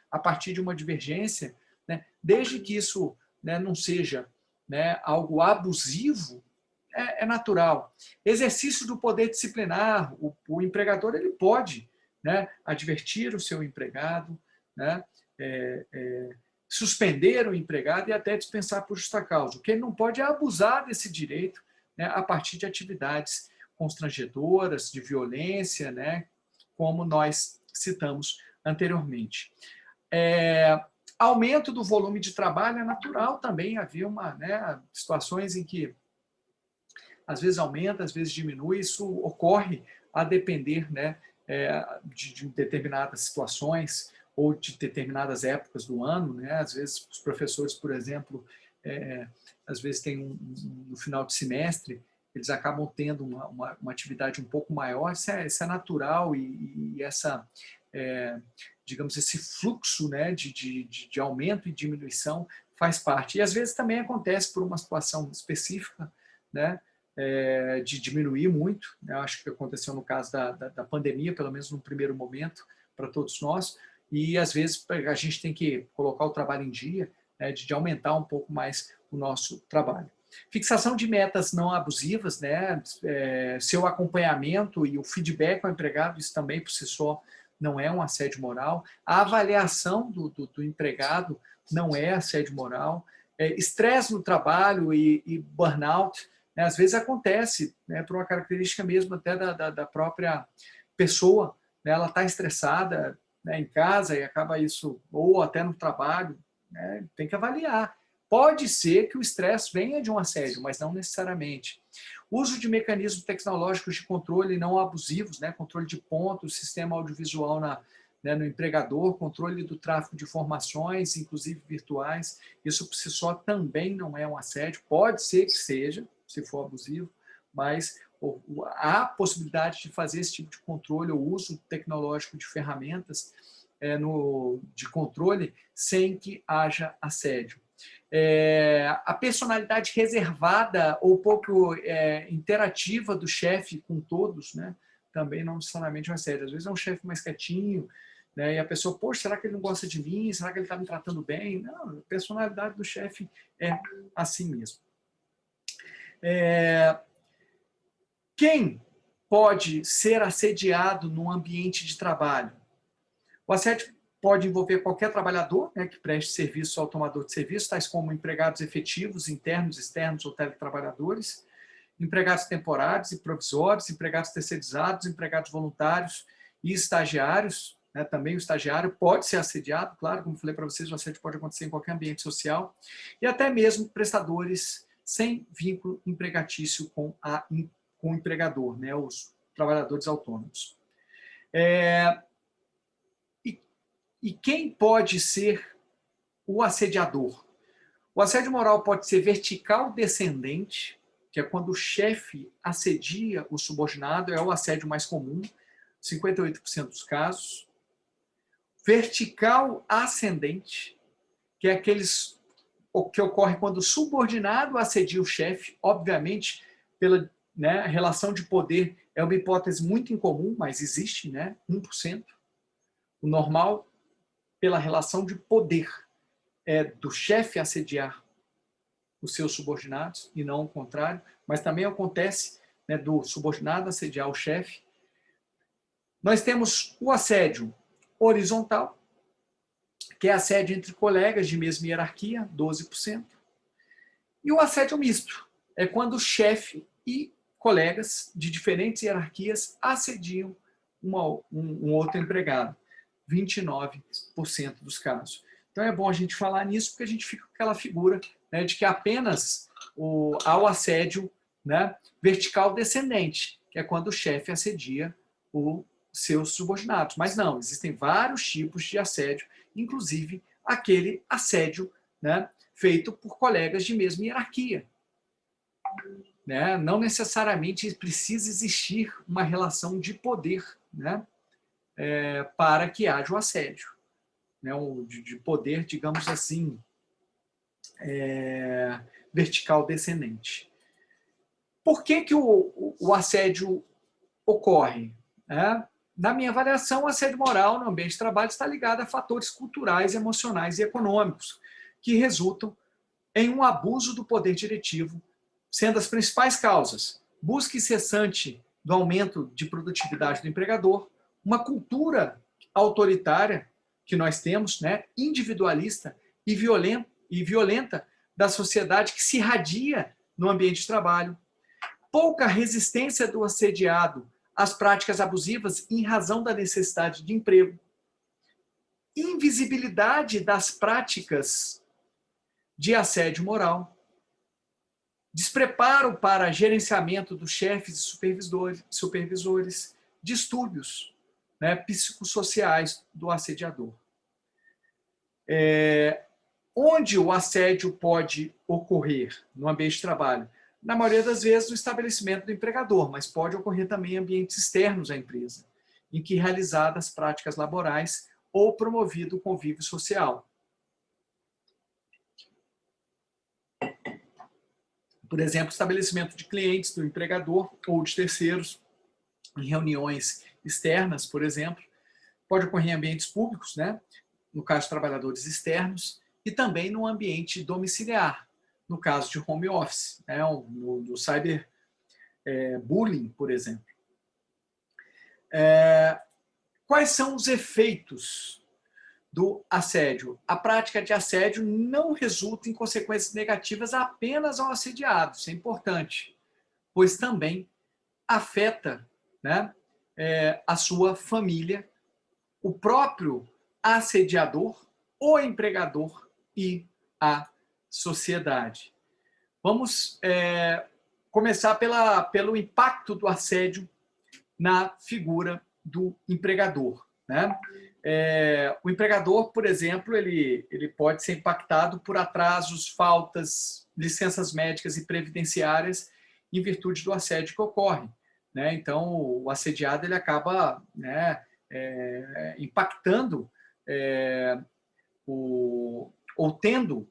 a partir de uma divergência, né? Desde que isso, né, não seja, né, algo abusivo, é natural. Exercício do poder disciplinar, o empregador ele pode, né, advertir o seu empregado, né, suspender o empregado e até dispensar por justa causa. O que ele não pode é abusar desse direito, né, a partir de atividades constrangedoras, de violência, né, como nós citamos anteriormente. Aumento do volume de trabalho é natural também, havia situações em que às vezes aumenta, às vezes diminui, isso ocorre a depender, né, de determinadas situações ou de determinadas épocas do ano, né? Às vezes os professores, por exemplo, às vezes tem no final de semestre, eles acabam tendo uma atividade um pouco maior, isso é natural e essa, digamos, esse fluxo, né, de aumento e diminuição faz parte. E às vezes também acontece por uma situação específica, né, de diminuir muito, né? Acho que aconteceu no caso da pandemia, pelo menos no primeiro momento, para todos nós, e às vezes a gente tem que colocar o trabalho em dia, né, de aumentar um pouco mais o nosso trabalho. Fixação de metas não abusivas, né, seu acompanhamento e o feedback ao empregado, isso também por si só não é um assédio moral. A avaliação do empregado não é assédio moral. Estresse no trabalho e burnout, né, às vezes acontece, né, por uma característica mesmo até da própria pessoa, né, ela está estressada, né, em casa e acaba isso, ou até no trabalho, né, tem que avaliar. Pode ser que o estresse venha de um assédio, mas não necessariamente. Uso de mecanismos tecnológicos de controle não abusivos, né, controle de pontos, sistema audiovisual no empregador, controle do tráfego de informações, inclusive virtuais, isso por si só também não é um assédio, pode ser que seja, se for abusivo, mas há possibilidade de fazer esse tipo de controle, o uso tecnológico de ferramentas de controle sem que haja assédio. A personalidade reservada ou pouco interativa do chefe com todos, né, também não necessariamente é um assédio. Às vezes é um chefe mais quietinho, né, e a pessoa, poxa, será que ele não gosta de mim? Será que ele está me tratando bem? Não, a personalidade do chefe é assim mesmo. Quem pode ser assediado no ambiente de trabalho? O assédio pode envolver qualquer trabalhador, né, que preste serviço ao tomador de serviço, tais como empregados efetivos, internos, externos ou teletrabalhadores, empregados temporários e provisórios, empregados terceirizados, empregados voluntários e estagiários. Né, também o estagiário pode ser assediado, claro, como falei para vocês, o assédio pode acontecer em qualquer ambiente social, e até mesmo prestadores sem vínculo empregatício com o empregador, né, os trabalhadores autônomos. E quem pode ser o assediador? O assédio moral pode ser vertical descendente, que é quando o chefe assedia o subordinado, é o assédio mais comum, 58% dos casos. Vertical ascendente, que é aqueles que ocorre quando o subordinado assedia o chefe, obviamente, pela relação de poder, é uma hipótese muito incomum, mas existe, 1%. O normal, pela relação de poder, é do chefe assediar os seus subordinados, e não o contrário, mas também acontece do subordinado assediar o chefe. Nós temos o assédio horizontal, que é assédio entre colegas de mesma hierarquia, 12%. E o assédio misto, é quando o chefe e colegas de diferentes hierarquias assediam um outro empregado, 29% dos casos. Então é bom a gente falar nisso, porque a gente fica com aquela figura de que apenas há o assédio vertical descendente, que é quando o chefe assedia os seus subordinados. Mas não, existem vários tipos de assédio, inclusive aquele assédio feito por colegas de mesma hierarquia. Não necessariamente precisa existir uma relação de poder para que haja o assédio. De poder, digamos assim, vertical descendente. Por que o assédio ocorre? Na minha avaliação, o assédio moral no ambiente de trabalho está ligado a fatores culturais, emocionais e econômicos que resultam em um abuso do poder diretivo, sendo as principais causas busca incessante do aumento de produtividade do empregador, uma cultura autoritária que nós temos, individualista e violenta da sociedade que se irradia no ambiente de trabalho, pouca resistência do assediado às práticas abusivas em razão da necessidade de emprego, invisibilidade das práticas de assédio moral, despreparo para gerenciamento dos chefes e supervisores, distúrbios psicossociais do assediador. Onde o assédio pode ocorrer no ambiente de trabalho? Na maioria das vezes, no estabelecimento do empregador, mas pode ocorrer também em ambientes externos à empresa, em que realizadas práticas laborais ou promovido o convívio social. Por exemplo, estabelecimento de clientes do empregador ou de terceiros, em reuniões externas, por exemplo, pode ocorrer em ambientes públicos, no caso de trabalhadores externos, e também no ambiente domiciliar, no caso de home office, no cyberbullying, por exemplo. Quais são os efeitos do assédio? A prática de assédio não resulta em consequências negativas apenas ao assediado, isso é importante, pois também afeta a sua família, o próprio assediador, o empregador e a sociedade. Vamos começar pelo impacto do assédio na figura do empregador. O empregador, por exemplo, ele pode ser impactado por atrasos, faltas, licenças médicas e previdenciárias em virtude do assédio que ocorre. Então, o assediado ele acaba impactando ou tendo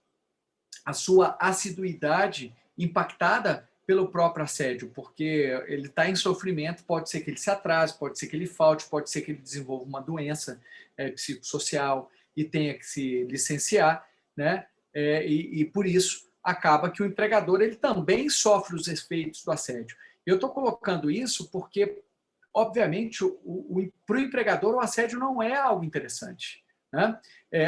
a sua assiduidade impactada pelo próprio assédio, porque ele está em sofrimento, pode ser que ele se atrase, pode ser que ele falte, pode ser que ele desenvolva uma doença psicossocial e tenha que se licenciar, e por isso acaba que o empregador ele também sofre os efeitos do assédio. Eu estou colocando isso porque, obviamente, para o empregador o assédio não é algo interessante, né?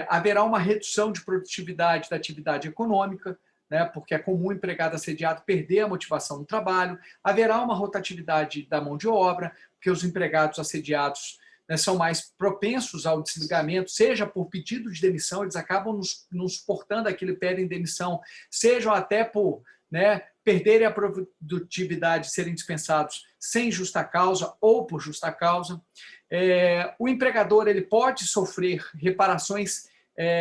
Haverá uma redução de produtividade da atividade econômica, né, porque é comum o empregado assediado perder a motivação no trabalho, haverá uma rotatividade da mão de obra, porque os empregados assediados, né, são mais propensos ao desligamento, seja por pedido de demissão, eles acabam não suportando aquilo e pedem demissão, sejam até por, né, perderem a produtividade, serem dispensados sem justa causa ou por justa causa. O empregador ele pode sofrer reparações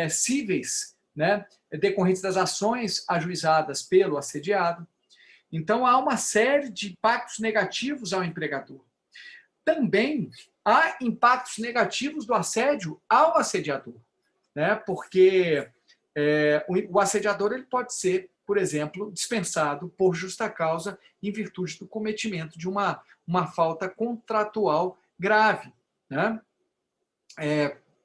cíveis, né, decorrentes das ações ajuizadas pelo assediado. Então, há uma série de impactos negativos ao empregador. Também há impactos negativos do assédio ao assediador, né? Porque o assediador ele pode ser, por exemplo, dispensado por justa causa em virtude do cometimento de uma falta contratual grave, né?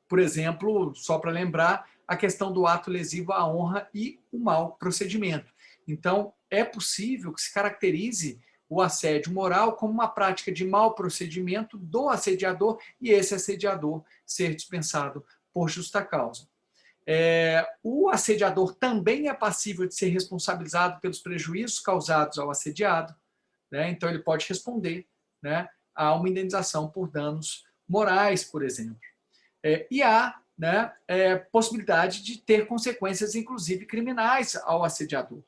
Por exemplo, só para lembrar, a questão do ato lesivo à honra e o mau procedimento. Então, é possível que se caracterize o assédio moral como uma prática de mau procedimento do assediador e esse assediador ser dispensado por justa causa. O assediador também é passível de ser responsabilizado pelos prejuízos causados ao assediado, né? Então, ele pode responder, né, a uma indenização por danos morais, por exemplo. E há, né, possibilidade de ter consequências, inclusive criminais, ao assediador.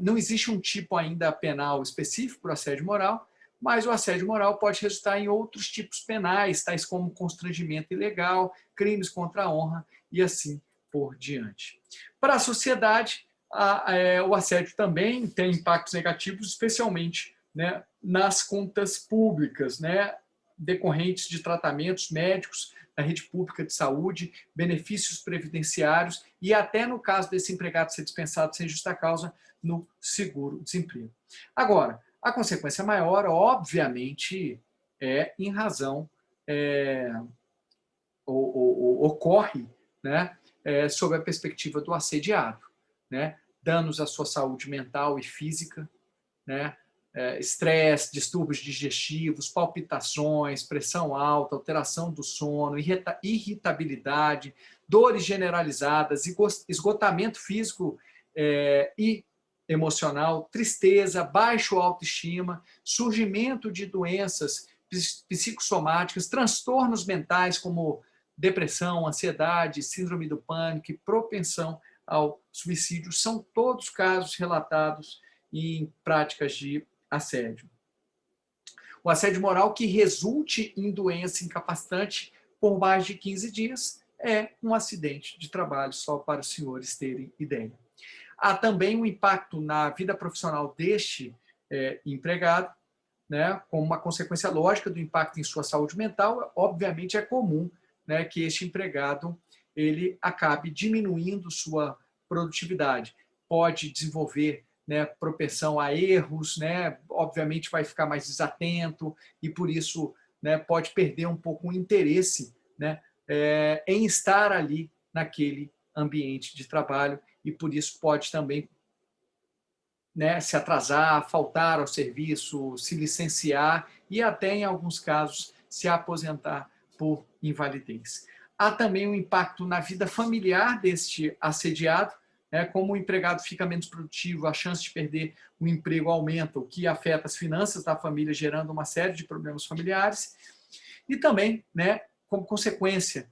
Não existe um tipo ainda penal específico para o assédio moral, mas o assédio moral pode resultar em outros tipos penais, tais como constrangimento ilegal, crimes contra a honra e assim por diante. Para a sociedade, o assédio também tem impactos negativos, especialmente, né, nas contas públicas, né, decorrentes de tratamentos médicos na rede pública de saúde, benefícios previdenciários e até no caso desse empregado ser dispensado sem justa causa no seguro-desemprego. Agora, a consequência maior, obviamente, em razão, ocorre, né, sob a perspectiva do assediado, né, danos à sua saúde mental e física, né, estresse, distúrbios digestivos, palpitações, pressão alta, alteração do sono, irritabilidade, dores generalizadas, esgotamento físico e emocional, tristeza, baixa autoestima, surgimento de doenças psicossomáticas, transtornos mentais como depressão, ansiedade, síndrome do pânico e propensão ao suicídio, são todos casos relatados em práticas de assédio. O assédio moral que resulte em doença incapacitante por mais de 15 dias é um acidente de trabalho, só para os senhores terem ideia. Há também um impacto na vida profissional deste empregado, né, como uma consequência lógica do impacto em sua saúde mental. Obviamente é comum, né, que este empregado ele acabe diminuindo sua produtividade. Pode desenvolver, né, propensão a erros, né, obviamente vai ficar mais desatento e por isso, né, pode perder um pouco o interesse, né, em estar ali naquele ambiente de trabalho e por isso pode também, né, se atrasar, faltar ao serviço, se licenciar e até, em alguns casos, se aposentar por invalidez. Há também um impacto na vida familiar deste assediado, né, como o empregado fica menos produtivo, a chance de perder o emprego aumenta, o que afeta as finanças da família, gerando uma série de problemas familiares. E também, né, como consequência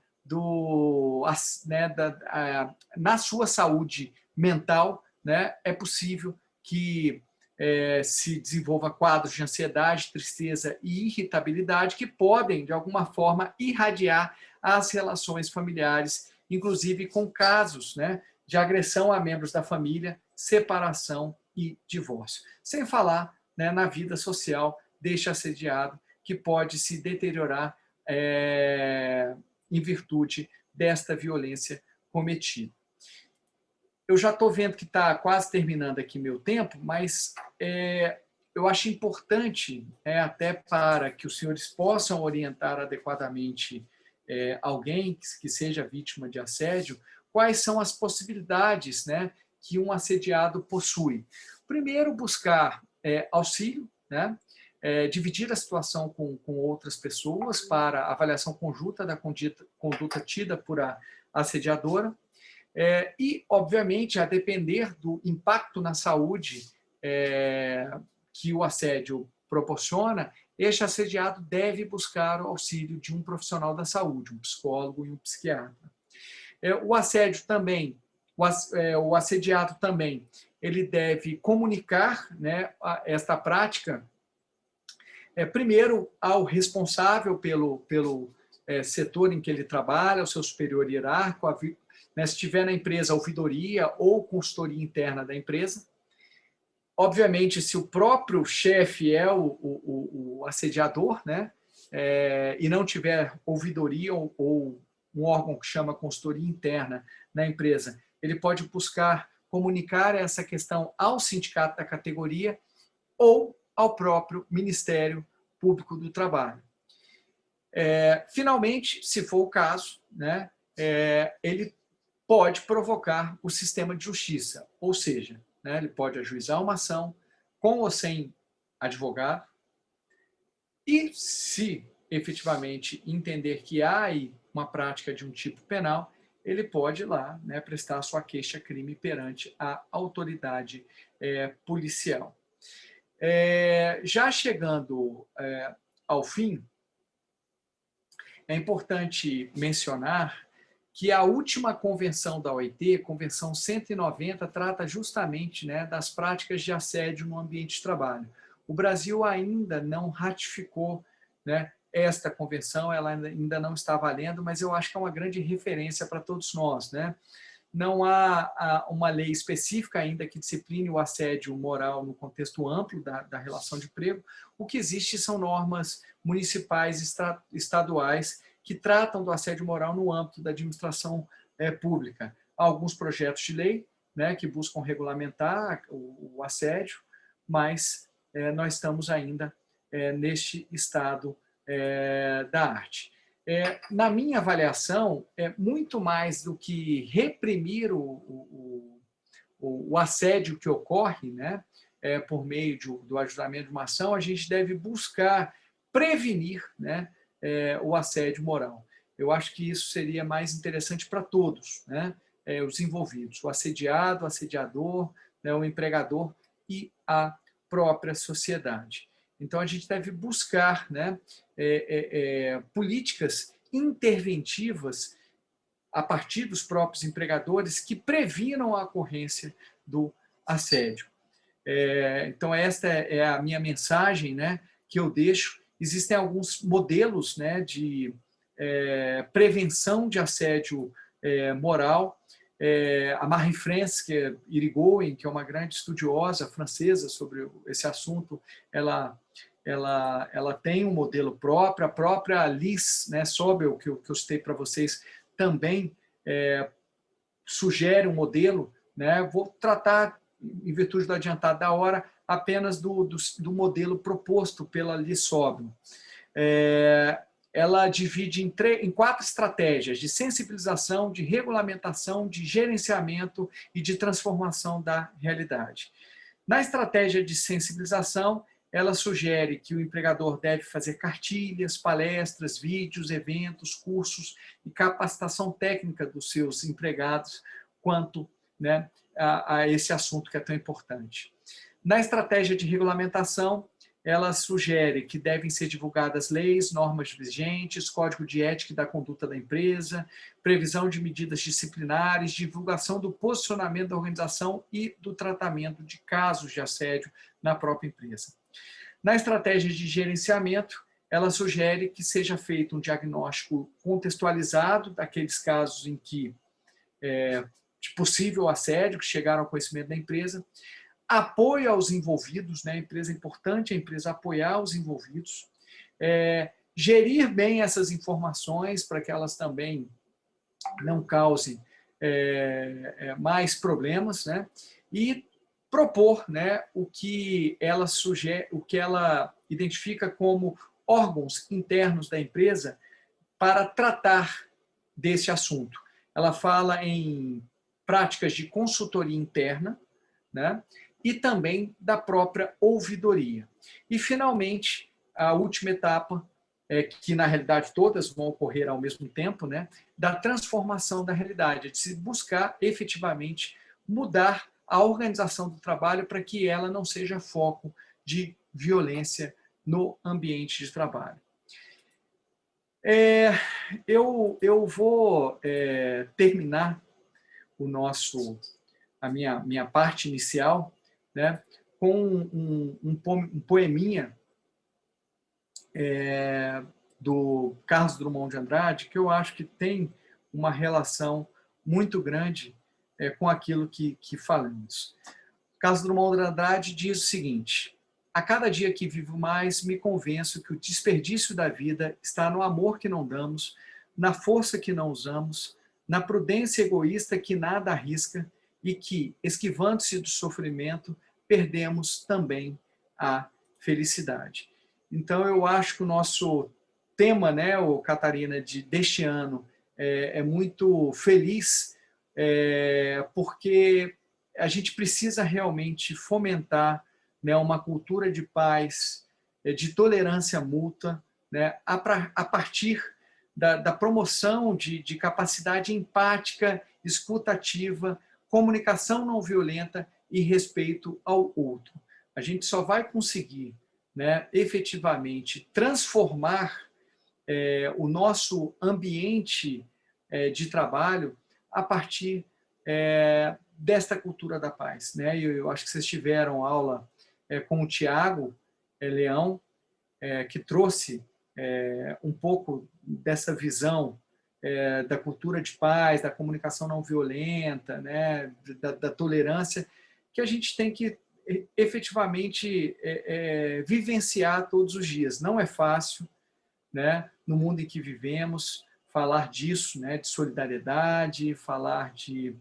na sua saúde mental, né, é possível que se desenvolva quadros de ansiedade, tristeza e irritabilidade que podem, de alguma forma, irradiar as relações familiares, inclusive com casos, né, de agressão a membros da família, separação e divórcio. Sem falar, né, na vida social deste assediado, que pode se deteriorar em virtude desta violência cometida. Eu já estou vendo que está quase terminando aqui meu tempo, mas eu acho importante, até para que os senhores possam orientar adequadamente alguém que seja vítima de assédio, quais são as possibilidades, né, que um assediado possui. Primeiro, buscar auxílio, né? Dividir a situação com outras pessoas para avaliação conjunta da conduta tida por a assediadora. E, obviamente, a depender do impacto na saúde que o assédio proporciona, este assediado deve buscar o auxílio de um profissional da saúde, um psicólogo e um psiquiatra. O assédio também, o assediado também, ele deve comunicar, né, esta prática primeiro ao responsável pelo setor em que ele trabalha, ao seu superior hierárquico, né, se tiver na empresa ouvidoria ou consultoria interna da empresa. Obviamente, se o próprio chefe é o assediador, né, e não tiver ouvidoria ou um órgão que chama consultoria interna na empresa, ele pode buscar comunicar essa questão ao sindicato da categoria ou ao próprio Ministério Público do Trabalho. Finalmente, se for o caso, né, ele pode provocar o sistema de justiça, ou seja, né, ele pode ajuizar uma ação com ou sem advogado e, se efetivamente entender que há aí uma prática de um tipo penal, ele pode ir lá, né, prestar sua queixa-crime perante a autoridade policial. Já chegando ao fim, é importante mencionar que a última convenção da OIT, Convenção 190, trata justamente, né, das práticas de assédio no ambiente de trabalho. O Brasil ainda não ratificou, né, esta convenção, ela ainda não está valendo, mas eu acho que é uma grande referência para todos nós, né? Não há uma lei específica ainda que discipline o assédio moral no contexto amplo da relação de emprego. O que existe são normas municipais e estaduais que tratam do assédio moral no âmbito da administração pública. Há alguns projetos de lei, né, que buscam regulamentar o assédio, mas nós estamos ainda neste estado da arte. Na minha avaliação, muito mais do que reprimir o assédio que ocorre, né, por meio do ajudamento de uma ação, a gente deve buscar prevenir, né, o assédio moral. Eu acho que isso seria mais interessante para todos, né, os envolvidos, o assediado, o assediador, né, o empregador e a própria sociedade. Então, a gente deve buscar, né, políticas interventivas a partir dos próprios empregadores que previnam a ocorrência do assédio. Então, esta é a minha mensagem, né, que eu deixo. Existem alguns modelos, né, de prevenção de assédio moral. A Marie France, que é Irigoyen, que é uma grande estudiosa francesa sobre esse assunto, ela tem um modelo próprio. A própria Liz, né, Sobel, que eu citei para vocês, também sugere um modelo, né? Vou tratar, em virtude do adiantado da hora, apenas do modelo proposto pela Liz Sobel. Ela divide em 4 estratégias de sensibilização, de regulamentação, de gerenciamento e de transformação da realidade. Na estratégia de sensibilização, ela sugere que o empregador deve fazer cartilhas, palestras, vídeos, eventos, cursos e capacitação técnica dos seus empregados quanto, né, a esse assunto que é tão importante. Na estratégia de regulamentação, ela sugere que devem ser divulgadas leis, normas vigentes, código de ética e da conduta da empresa, previsão de medidas disciplinares, divulgação do posicionamento da organização e do tratamento de casos de assédio na própria empresa. Na estratégia de gerenciamento, ela sugere que seja feito um diagnóstico contextualizado daqueles casos em que de possível assédio que chegaram ao conhecimento da empresa, apoio aos envolvidos, né? A empresa é importante, a empresa apoiar os envolvidos, gerir bem essas informações para que elas também não causem mais problemas, né? E propor, né, o que ela sugere, o que ela identifica como órgãos internos da empresa para tratar desse assunto. Ela fala em práticas de consultoria interna, né? E também da própria ouvidoria. E, finalmente, a última etapa, que na realidade todas vão ocorrer ao mesmo tempo, né? Da transformação da realidade, de se buscar efetivamente mudar a organização do trabalho para que ela não seja foco de violência no ambiente de trabalho. Eu vou terminar a minha parte inicial, né, com um poeminha do Carlos Drummond de Andrade, que eu acho que tem uma relação muito grande com aquilo que falamos. Carlos Drummond de Andrade diz o seguinte: a cada dia que vivo mais, me convenço que o desperdício da vida está no amor que não damos, na força que não usamos, na prudência egoísta que nada arrisca e que, esquivando-se do sofrimento, perdemos também a felicidade. Então, eu acho que o nosso tema, né, Catarina, deste ano é muito feliz, porque a gente precisa realmente fomentar, né, uma cultura de paz, de tolerância mútua, né, a partir da promoção de capacidade empática, escutativa, comunicação não violenta e respeito ao outro. A gente só vai conseguir, né, efetivamente transformar o nosso ambiente de trabalho a partir desta cultura da paz, né? Eu acho que vocês tiveram aula com o Tiago Leão, que trouxe um pouco dessa visão da cultura de paz, da comunicação não violenta, né? da tolerância, que a gente tem que efetivamente vivenciar todos os dias. Não é fácil, né? No mundo em que vivemos, falar disso, né? De solidariedade, falar de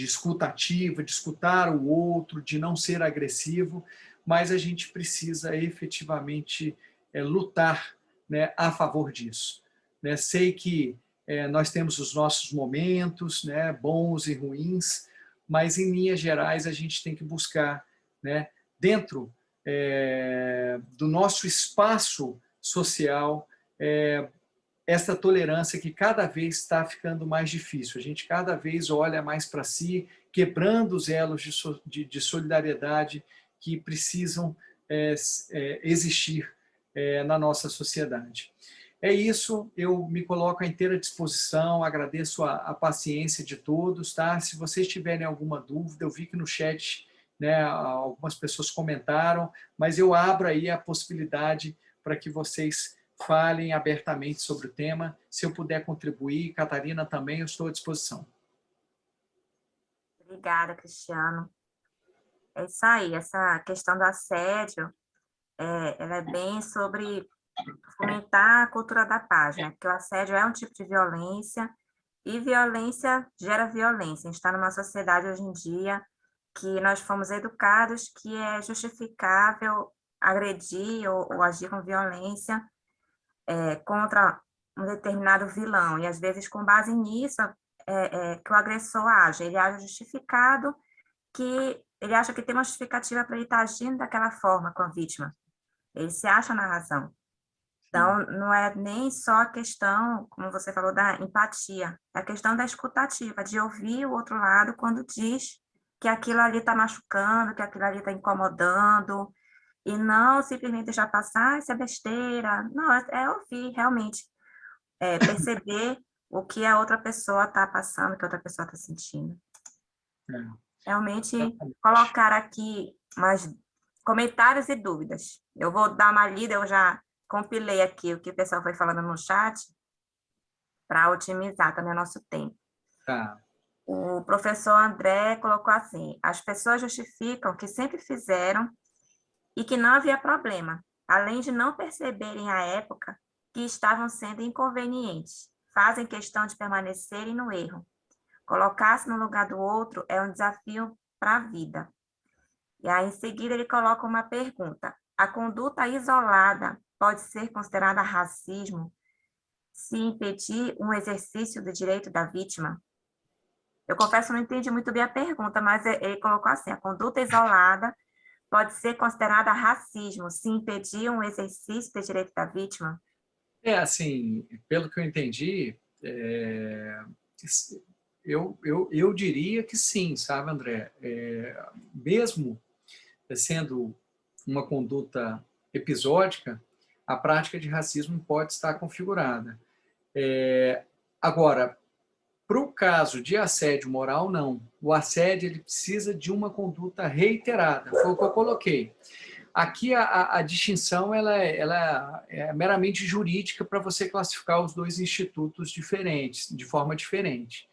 escuta ativa, de escutar o outro, de não ser agressivo, mas a gente precisa efetivamente lutar, né, a favor disso. Né? Sei que nós temos os nossos momentos, né, bons e ruins, mas em linhas gerais a gente tem que buscar, né, dentro do nosso espaço social, essa tolerância que cada vez está ficando mais difícil. A gente cada vez olha mais para si, quebrando os elos de solidariedade que precisam existir na nossa sociedade. É isso, eu me coloco à inteira disposição, agradeço a paciência de todos. Tá? Se vocês tiverem alguma dúvida, eu vi que no chat, né, algumas pessoas comentaram, mas eu abro aí a possibilidade para que vocês falem abertamente sobre o tema. Se eu puder contribuir, Catarina também, eu estou à disposição. Obrigada, Cristiano. É isso aí, essa questão do assédio, ela é bem sobre fomentar a cultura da paz, né? Porque o assédio é um tipo de violência, e violência gera violência. A gente está numa sociedade hoje em dia que nós fomos educados que é justificável agredir ou agir com violência contra um determinado vilão, e às vezes com base nisso que o agressor age, ele age justificado, que ele acha que tem uma justificativa para ele estar agindo daquela forma com a vítima, ele se acha na razão. Então, não é nem só a questão, como você falou, da empatia, é a questão da escutativa, de ouvir o outro lado quando diz que aquilo ali está machucando, que aquilo ali está incomodando, e não simplesmente deixar passar, isso é besteira. Não, é ouvir, realmente, perceber o que a outra pessoa está passando, o que a outra pessoa está sentindo. Realmente, colocar aqui mais comentários e dúvidas. Eu vou dar uma lida, eu já compilei aqui o que o pessoal foi falando no chat, para otimizar também o nosso tempo. Tá. O professor André colocou assim: as pessoas justificam que sempre fizeram e que não havia problema, além de não perceberem à época que estavam sendo inconvenientes. Fazem questão de permanecerem no erro. Colocar-se no lugar do outro é um desafio para a vida. E aí, em seguida, ele coloca uma pergunta: a conduta isolada pode ser considerada racismo se impedir um exercício do direito da vítima? Eu confesso que não entendi muito bem a pergunta, mas ele colocou assim, a conduta isolada pode ser considerada racismo se impedir um exercício do direito da vítima? Assim, pelo que eu entendi, eu diria que sim, sabe, André? Mesmo sendo uma conduta episódica, a prática de racismo pode estar configurada. Agora, para o caso de assédio moral, não. O assédio ele precisa de uma conduta reiterada, foi o que eu coloquei. Aqui a distinção ela é meramente jurídica para você classificar os dois institutos diferentes, de forma diferente.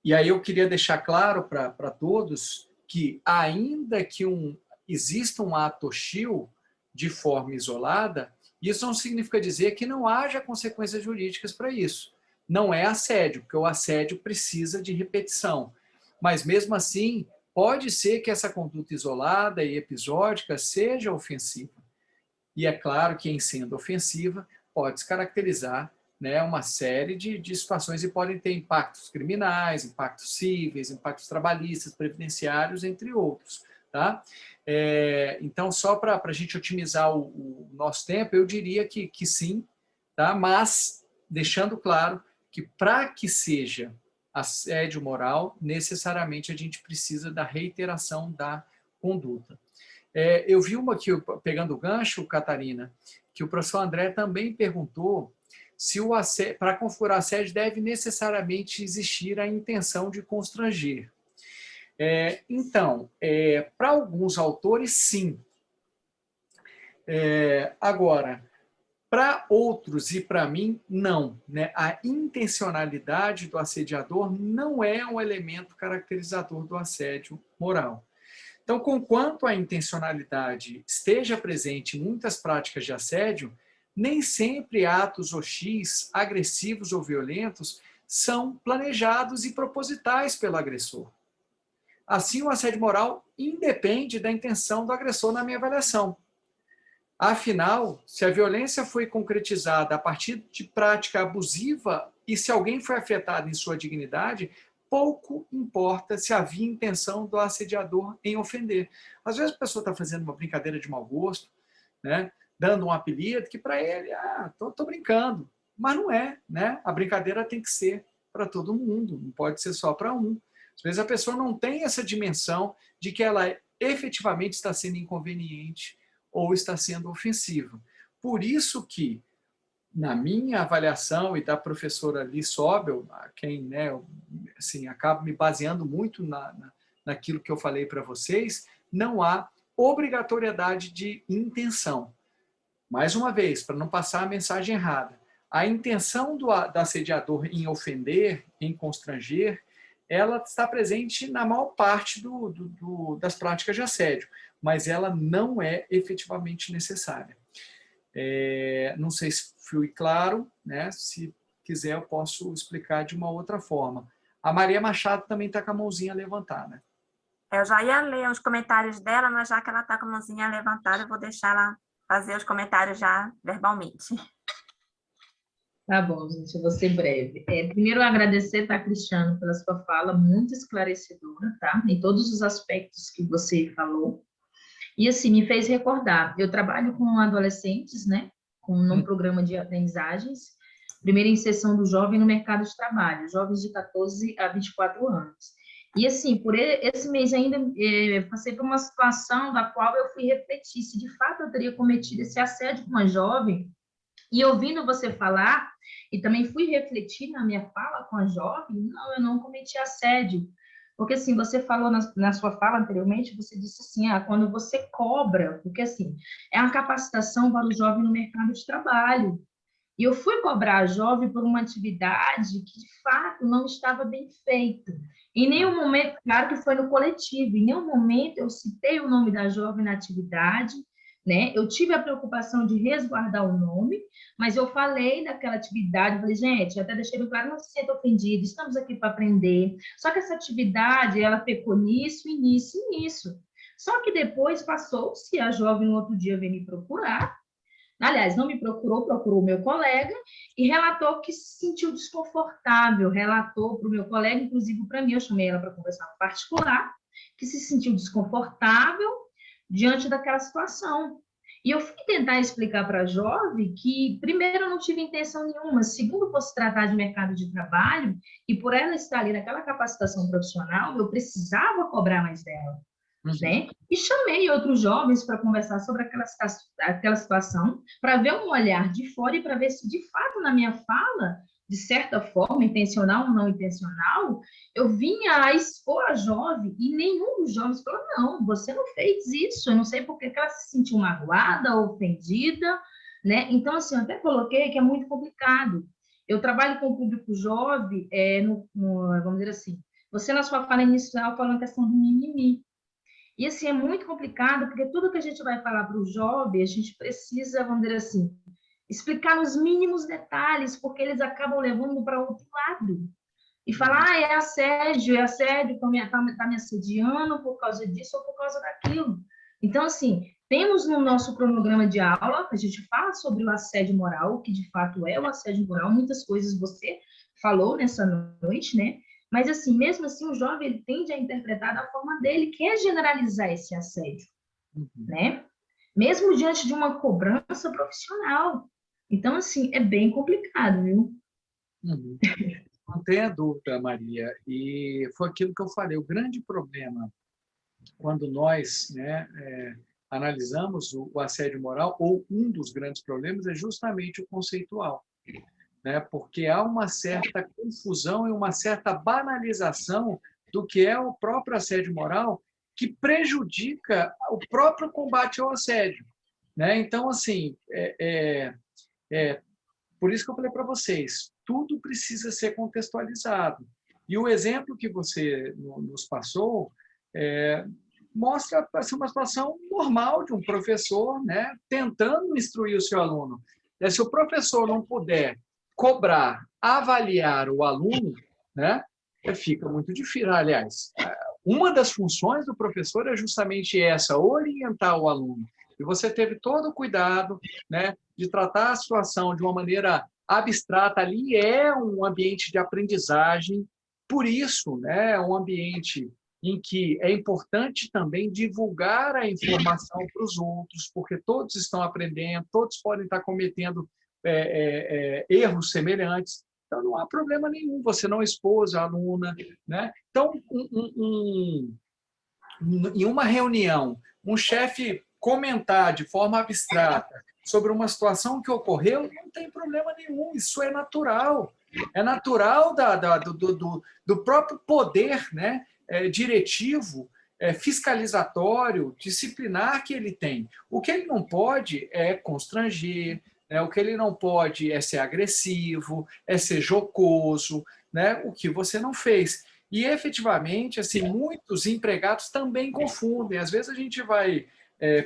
E aí eu queria deixar claro para todos que, ainda que exista um ato hostil de forma isolada, isso não significa dizer que não haja consequências jurídicas para isso. Não é assédio, porque o assédio precisa de repetição. Mas, mesmo assim, pode ser que essa conduta isolada e episódica seja ofensiva. E é claro que, em sendo ofensiva, pode se caracterizar, né, uma série de situações e podem ter impactos criminais, impactos cíveis, impactos trabalhistas, previdenciários, entre outros. Tá? Então, só para a gente otimizar o nosso tempo, eu diria que sim, tá? Mas deixando claro que, para que seja assédio moral, necessariamente a gente precisa da reiteração da conduta. Eu vi uma aqui, pegando o gancho, Catarina, que o professor André também perguntou se para configurar assédio deve necessariamente existir a intenção de constranger. Então, para alguns autores, sim. Agora, para outros e para mim, não. Né? A intencionalidade do assediador não é um elemento caracterizador do assédio moral. Então, conquanto a intencionalidade esteja presente em muitas práticas de assédio, nem sempre atos hostis, agressivos ou violentos são planejados e propositais pelo agressor. Assim, o assédio moral independe da intenção do agressor na minha avaliação. Afinal, se a violência foi concretizada a partir de prática abusiva e se alguém foi afetado em sua dignidade, pouco importa se havia intenção do assediador em ofender. Às vezes a pessoa está fazendo uma brincadeira de mau gosto, né, dando um apelido que para ele, tô brincando, mas não é, né? A brincadeira tem que ser para todo mundo, não pode ser só para um. Às vezes a pessoa não tem essa dimensão de que ela efetivamente está sendo inconveniente ou está sendo ofensiva. Por isso que, na minha avaliação e da professora Liz Sobel, a quem, né, eu, assim, acabo me baseando muito naquilo que eu falei para vocês, não há obrigatoriedade de intenção. Mais uma vez, para não passar a mensagem errada, a intenção do assediador em ofender, em constranger, ela está presente na maior parte das práticas de assédio, mas ela não é efetivamente necessária. Não sei se fui claro, né? Se quiser eu posso explicar de uma outra forma. A Maria Machado também está com a mãozinha levantada. Eu já ia ler os comentários dela, mas já que ela está com a mãozinha levantada, eu vou deixar ela fazer os comentários já verbalmente. Tá bom, gente, eu vou ser breve. Primeiro, agradecer, tá, Cristiano, pela sua fala, muito esclarecedora, tá? Em todos os aspectos que você falou. E, assim, me fez recordar, eu trabalho com adolescentes, né? Num programa de aprendizagens, primeira inserção do jovem no mercado de trabalho, jovens de 14 a 24 anos. E, assim, por esse mês ainda, passei por uma situação da qual eu fui refletir se, de fato, eu teria cometido esse assédio com uma jovem. E ouvindo você falar, e também fui refletir na minha fala com a jovem, não, eu não cometi assédio. Porque, assim, você falou na sua fala anteriormente, você disse assim, quando você cobra, porque, assim, é uma capacitação para o jovem no mercado de trabalho. E eu fui cobrar a jovem por uma atividade que, de fato, não estava bem feita. Em nenhum momento, claro que foi no coletivo, em nenhum momento eu citei o nome da jovem na atividade, né? Eu tive a preocupação de resguardar o nome, mas eu falei daquela atividade, falei, gente, até deixei bem claro, não se sinta ofendido, estamos aqui para aprender. Só que essa atividade, ela pecou nisso, e nisso, e nisso. Só que depois passou-se, a jovem no outro dia veio me procurar, Aliás, não me procurou, procurou o meu colega e relatou que se sentiu desconfortável, relatou para o meu colega, inclusive para mim, eu chamei ela para conversar no particular, que se sentiu desconfortável diante daquela situação. E eu fui tentar explicar para a jovem que, primeiro, eu não tive intenção nenhuma, segundo, fosse tratar de mercado de trabalho, e por ela estar ali naquela capacitação profissional, eu precisava cobrar mais dela, né? E chamei outros jovens para conversar sobre aquela situação, para ver um olhar de fora e para ver se, de fato, na minha fala, de certa forma, intencional ou não intencional, eu vinha a expor a jovem e nenhum dos jovens falou, não, você não fez isso, eu não sei por que ela se sentiu magoada, ofendida, né? Então, assim, eu até coloquei que é muito complicado. Eu trabalho com o público jovem, vamos dizer assim, você na sua fala inicial falou a questão do mimimi. E, assim, é muito complicado, porque tudo que a gente vai falar para o jovem, a gente precisa, vamos dizer assim, explicar nos mínimos detalhes, porque eles acabam levando para outro lado. E falar, é assédio, estão tá me assediando por causa disso ou por causa daquilo. Então, assim, temos no nosso cronograma de aula, a gente fala sobre o assédio moral, o que de fato é o assédio moral, muitas coisas você falou nessa noite, né? Mas, assim, mesmo assim, o jovem ele tende a interpretar da forma dele, que é generalizar esse assédio, né? Mesmo diante de uma cobrança profissional. Então, assim, é bem complicado, viu? Não tenha dúvida, Maria. E foi aquilo que eu falei. O grande problema, quando nós, né, analisamos o assédio moral, ou um dos grandes problemas, é justamente o conceitual, né? Porque há uma certa confusão e uma certa banalização do que é o próprio assédio moral, que prejudica o próprio combate ao assédio, né? Então, assim, por isso que eu falei para vocês, tudo precisa ser contextualizado. E o exemplo que você nos passou mostra assim, uma situação normal de um professor, né, tentando instruir o seu aluno. Se o professor não puder cobrar, avaliar o aluno, né, fica muito difícil. Aliás, uma das funções do professor é justamente essa, orientar o aluno. E você teve todo o cuidado, né, de tratar a situação de uma maneira abstrata. Ali é um ambiente de aprendizagem, por isso, né, é um ambiente em que é importante também divulgar a informação para os outros, porque todos estão aprendendo, todos podem estar cometendo erros semelhantes. Então, não há problema nenhum você não expor a aluna, né? Então, em uma reunião, um chefe comentar de forma abstrata sobre uma situação que ocorreu, não tem problema nenhum, isso é natural. É natural do próprio poder, né, diretivo, fiscalizatório, disciplinar que ele tem. O que ele não pode é constranger, né, o que ele não pode é ser agressivo, é ser jocoso, né, o que você não fez. E, efetivamente, assim, muitos empregados também confundem. Às vezes a gente vai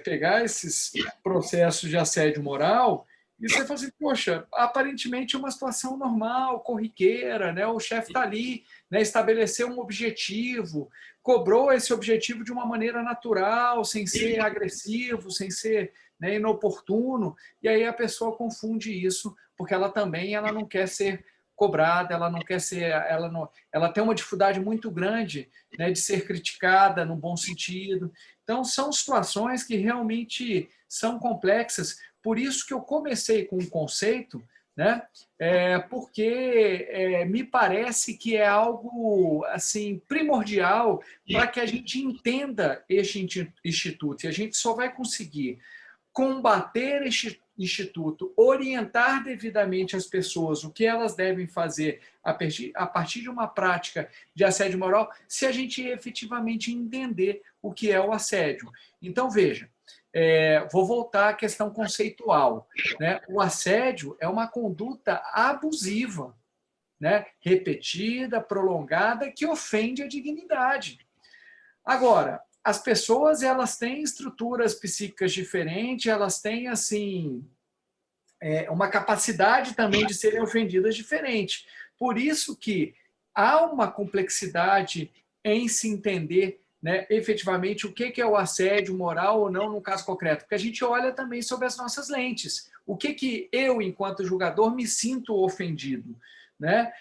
pegar esses processos de assédio moral e você fala assim, poxa, aparentemente é uma situação normal, corriqueira, né? O chefe está ali, né? Estabeleceu um objetivo, cobrou esse objetivo de uma maneira natural, sem ser agressivo, sem ser, né, inoportuno, e aí a pessoa confunde isso, porque ela não quer ser cobrada, ela não quer ser, ela tem uma dificuldade muito grande, né, de ser criticada no bom sentido. Então, são situações que realmente são complexas. Por isso que eu comecei com um conceito, né, porque me parece que é algo assim primordial para que a gente entenda este instituto. E a gente só vai conseguir combater este instituto, orientar devidamente as pessoas o que elas devem fazer a partir de uma prática de assédio moral, se a gente efetivamente entender o que é o assédio. Então, veja, vou voltar à questão conceitual, né? O assédio é uma conduta abusiva, né? Repetida, prolongada, que ofende a dignidade. Agora, as pessoas elas têm estruturas psíquicas diferentes, elas têm assim uma capacidade também de serem ofendidas diferente. Por isso que há uma complexidade em se entender né, efetivamente o que é o assédio moral ou não no caso concreto, porque a gente olha também sobre as nossas lentes. O que eu, enquanto julgador, me sinto ofendido, né?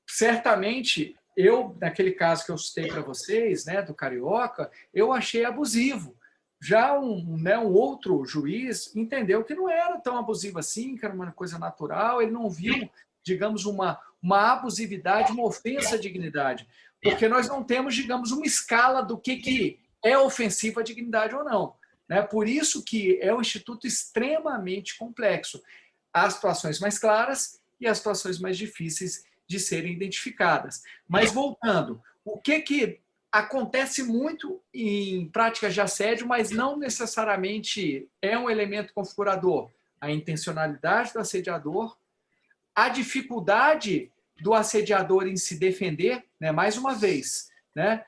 Certamente, eu, naquele caso que eu citei para vocês, né, do Carioca, eu achei abusivo. Já um outro juiz entendeu que não era tão abusivo assim, que era uma coisa natural, ele não viu, digamos, uma abusividade, uma ofensa à dignidade, porque nós não temos, digamos, uma escala do que é ofensivo à dignidade ou não. Né? Por isso que é um instituto extremamente complexo. Há situações mais claras e as situações mais difíceis de serem identificadas. Mas, voltando, o que acontece muito em práticas de assédio, mas não necessariamente é um elemento configurador? A intencionalidade do assediador, a dificuldade do assediador em se defender, né? Mais uma vez, né?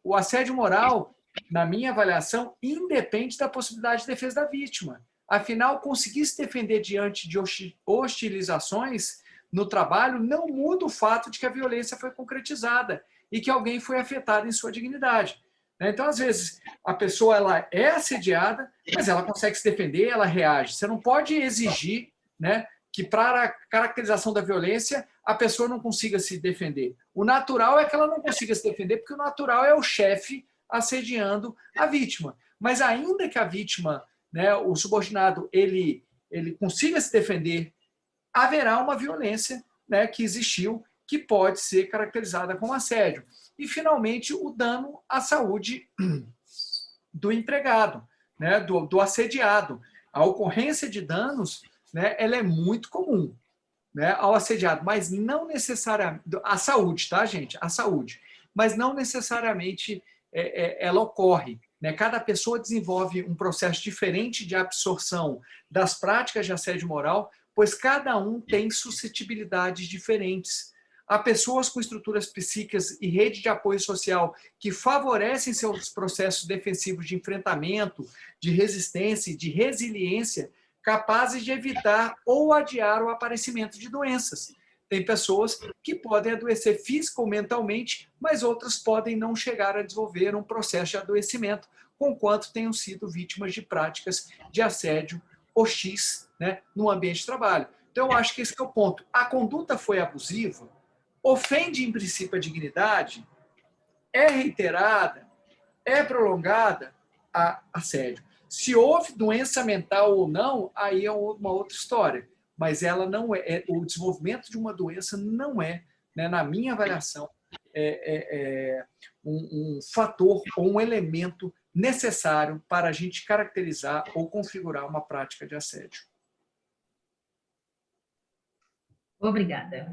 O assédio moral, na minha avaliação, independe da possibilidade de defesa da vítima. Afinal, conseguir se defender diante de hostilizações no trabalho não muda o fato de que a violência foi concretizada e que alguém foi afetado em sua dignidade. Então, às vezes, a pessoa ela é assediada, mas ela consegue se defender, ela reage. Você não pode exigir, né, que para a caracterização da violência a pessoa não consiga se defender. O natural é que ela não consiga se defender, porque o natural é o chefe assediando a vítima. Mas ainda que a vítima, né, o subordinado, ele consiga se defender, haverá uma violência, né, que existiu, que pode ser caracterizada como assédio. E, finalmente, o dano à saúde do empregado, né, do assediado. A ocorrência de danos, né, ela é muito comum, né, ao assediado, mas não necessariamente... A saúde, tá, gente? A saúde. Mas não necessariamente ela ocorre. Né? Cada pessoa desenvolve um processo diferente de absorção das práticas de assédio moral, pois cada um tem suscetibilidades diferentes. Há pessoas com estruturas psíquicas e rede de apoio social que favorecem seus processos defensivos de enfrentamento, de resistência e de resiliência, capazes de evitar ou adiar o aparecimento de doenças. Tem pessoas que podem adoecer física ou mentalmente, mas outras podem não chegar a desenvolver um processo de adoecimento, conquanto tenham sido vítimas de práticas de assédio hostis, né, no ambiente de trabalho. Então, eu acho que esse é o ponto. A conduta foi abusiva, ofende em princípio a dignidade, é reiterada, é prolongada, a assédio. Se houve doença mental ou não, aí é uma outra história. Mas ela não o desenvolvimento de uma doença não é, né, na minha avaliação, um fator ou um elemento necessário para a gente caracterizar ou configurar uma prática de assédio. Obrigada.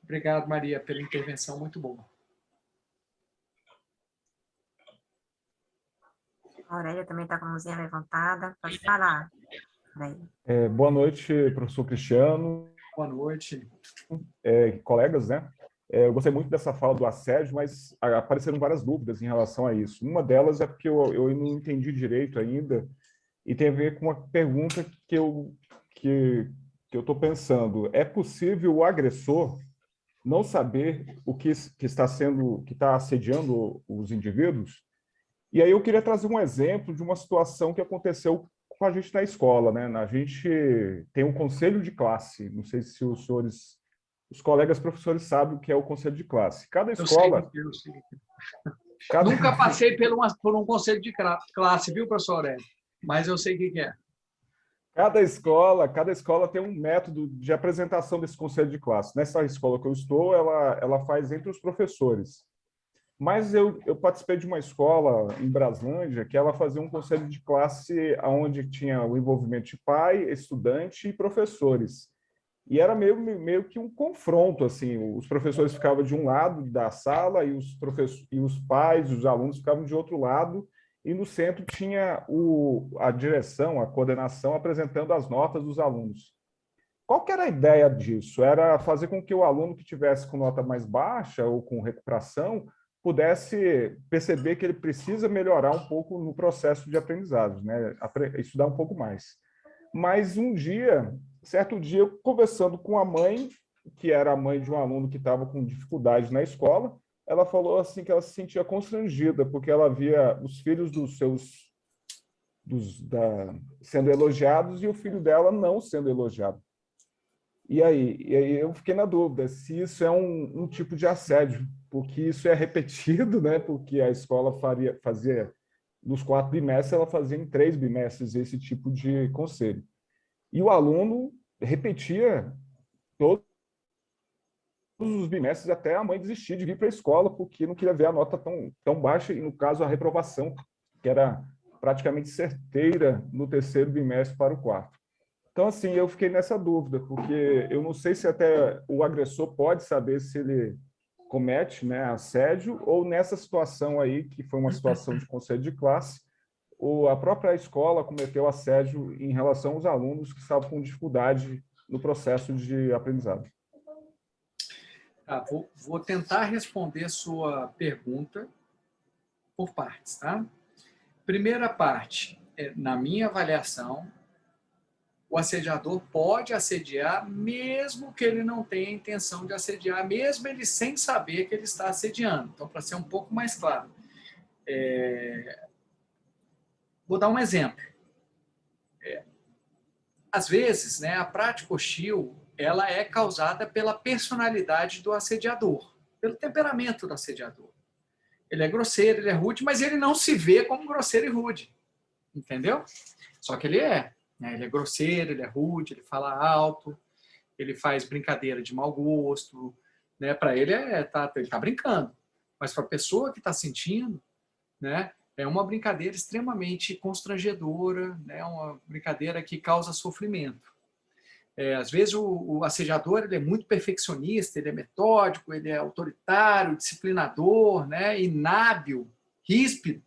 Obrigado, Maria, pela intervenção muito boa. A Aurélia também está com a mãozinha levantada. Pode falar, Aurélia. Boa noite, professor Cristiano. Boa noite. Colegas, né? Eu gostei muito dessa fala do assédio, mas apareceram várias dúvidas em relação a isso. Uma delas é porque eu não entendi direito ainda, e tem a ver com uma pergunta que eu estou pensando. É possível o agressor não saber o que está assediando os indivíduos? E aí eu queria trazer um exemplo de uma situação que aconteceu com a gente na escola, né? A gente tem um conselho de classe. Não sei se os colegas professores sabem o que é o conselho de classe. Cada escola... Eu sei. Nunca passei por um conselho de classe, viu, professor Aurélio? Mas eu sei o que é. Cada escola tem um método de apresentação desse conselho de classe. Nessa escola que eu estou, ela faz entre os professores. Mas eu participei de uma escola em Braslândia que ela fazia um conselho de classe onde tinha o envolvimento de pai, estudante e professores. E era meio que um confronto, assim, os professores ficavam de um lado da sala e os pais, os alunos ficavam de outro lado, e no centro tinha a direção, a coordenação apresentando as notas dos alunos. Qual que era a ideia disso? Era fazer com que o aluno que tivesse com nota mais baixa ou com recuperação pudesse perceber que ele precisa melhorar um pouco no processo de aprendizagem, né? Estudar um pouco mais. Mas certo dia, eu conversando com a mãe, que era a mãe de um aluno que estava com dificuldade na escola, ela falou assim que ela se sentia constrangida, porque ela via os filhos dos seus sendo elogiados e o filho dela não sendo elogiado. E aí eu fiquei na dúvida se isso é um tipo de assédio, porque isso é repetido, né? Porque a escola fazia nos 4 bimestres, ela fazia em 3 bimestres esse tipo de conselho. E o aluno repetia todos os bimestres até a mãe desistir de vir para a escola, porque não queria ver a nota tão baixa, e no caso a reprovação, que era praticamente certeira no 3º bimestre para o 4º. Então, assim, eu fiquei nessa dúvida, porque eu não sei se até o agressor pode saber se ele comete, né, assédio, ou nessa situação aí, que foi uma situação de conselho de classe, ou a própria escola cometeu assédio em relação aos alunos que estavam com dificuldade no processo de aprendizado. Vou tentar responder sua pergunta por partes, tá? Primeira parte, na minha avaliação, o assediador pode assediar mesmo que ele não tenha intenção de assediar, mesmo ele sem saber que ele está assediando. Então, para ser um pouco mais claro, vou dar um exemplo. Às vezes, né, a prática hostil ela é causada pela personalidade do assediador, pelo temperamento do assediador. Ele é grosseiro, ele é rude, mas ele não se vê como grosseiro e rude. Entendeu? Só que ele é. Né? Ele é grosseiro, ele é rude, ele fala alto, ele faz brincadeira de mau gosto. Né? Para ele, ele está brincando. Mas para a pessoa que está sentindo, né, é uma brincadeira extremamente constrangedora, né, uma brincadeira que causa sofrimento. Às vezes o assediador ele é muito perfeccionista, ele é metódico, ele é autoritário, disciplinador, né, inábil, ríspido.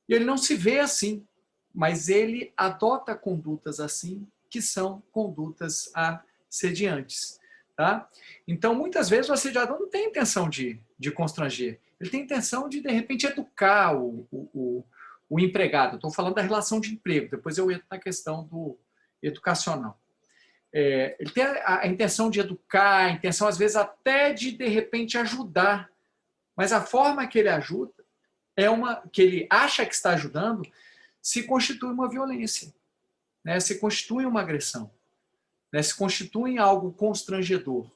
E ele não se vê assim, mas ele adota condutas assim, que são condutas assediantes. Tá? Então, muitas vezes o assediador não tem intenção de constranger. Ele tem intenção de repente, educar o empregado. Estou falando da relação de emprego, depois eu entro na questão do educacional. Ele tem a intenção de educar, a intenção, às vezes, até de repente, ajudar. Mas a forma que ele ajuda, que ele acha que está ajudando, se constitui uma violência, né? Se constitui uma agressão, né? Se constitui algo constrangedor.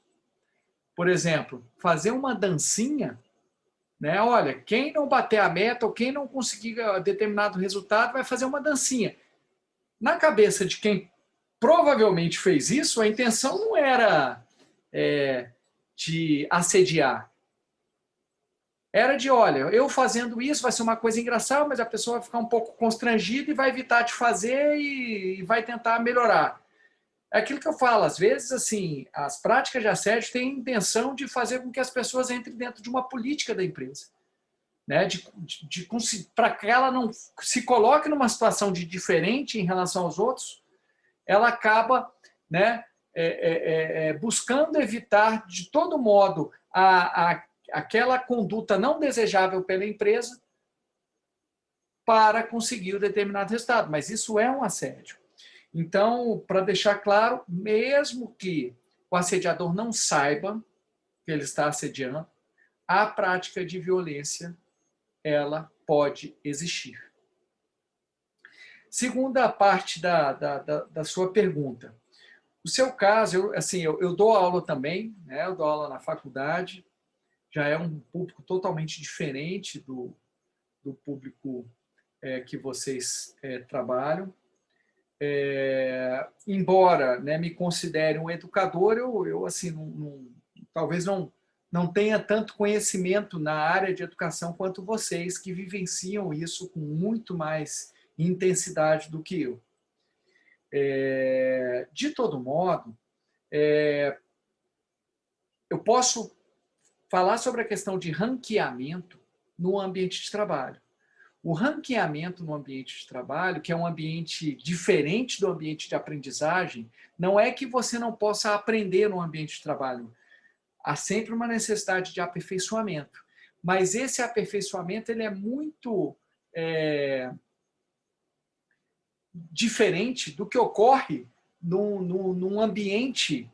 Por exemplo, fazer uma dancinha, né? Olha, quem não bater a meta ou quem não conseguir determinado resultado vai fazer uma dancinha. Na cabeça de quem provavelmente fez isso, a intenção não era de assediar. Era de, olha, eu fazendo isso vai ser uma coisa engraçada, mas a pessoa vai ficar um pouco constrangida e vai evitar de fazer e vai tentar melhorar. É aquilo que eu falo, às vezes, assim, as práticas de assédio têm a intenção de fazer com que as pessoas entrem dentro de uma política da empresa, né? Para que ela não se coloque numa situação de diferente em relação aos outros, ela acaba, né, buscando evitar, de todo modo, aquela conduta não desejável pela empresa para conseguir o determinado resultado. Mas isso é um assédio. Então, para deixar claro, mesmo que o assediador não saiba que ele está assediando, a prática de violência, ela pode existir. Segunda parte da sua pergunta. No seu caso, eu dou aula também, né? Eu dou aula na faculdade, já é um público totalmente diferente do público que vocês trabalham. Embora, né, me considere um educador, eu assim, talvez não tenha tanto conhecimento na área de educação quanto vocês, que vivenciam isso com muito mais intensidade do que eu. De todo modo, eu posso falar sobre a questão de ranqueamento no ambiente de trabalho. O ranqueamento no ambiente de trabalho, que é um ambiente diferente do ambiente de aprendizagem, não é que você não possa aprender no ambiente de trabalho. Há sempre uma necessidade de aperfeiçoamento. Mas esse aperfeiçoamento ele é muito diferente do que ocorre num ambiente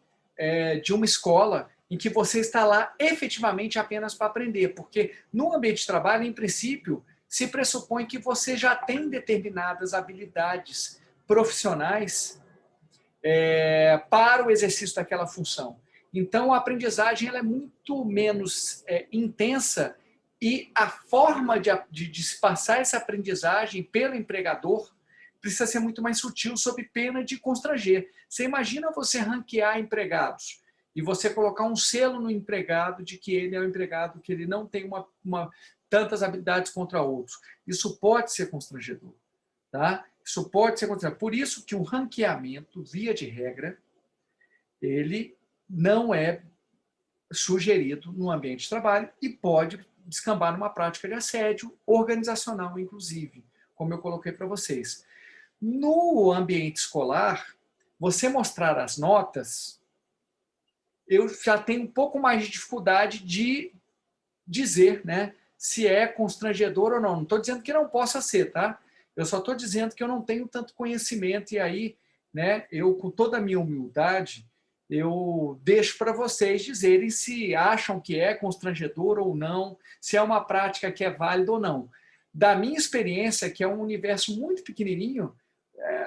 de uma escola em que você está lá efetivamente apenas para aprender, porque no ambiente de trabalho, em princípio, se pressupõe que você já tem determinadas habilidades profissionais para o exercício daquela função. Então, a aprendizagem ela é muito menos intensa e a forma de se passar essa aprendizagem pelo empregador precisa ser muito mais sutil, sob pena de constranger. Você imagina você ranquear empregados e você colocar um selo no empregado de que ele é um empregado, que ele não tem tantas habilidades contra outros. Isso pode ser constrangedor. Tá? Isso pode ser constrangedor. Por isso que o ranqueamento, via de regra, ele não é sugerido no ambiente de trabalho e pode descambar numa prática de assédio organizacional, inclusive, como eu coloquei para vocês. No ambiente escolar, você mostrar as notas, eu já tenho um pouco mais de dificuldade de dizer, né, se é constrangedor ou não. Não estou dizendo que não possa ser, tá? Eu só estou dizendo que eu não tenho tanto conhecimento e aí, né, eu, com toda a minha humildade, eu deixo para vocês dizerem se acham que é constrangedor ou não, se é uma prática que é válida ou não. Da minha experiência, que é um universo muito pequenininho,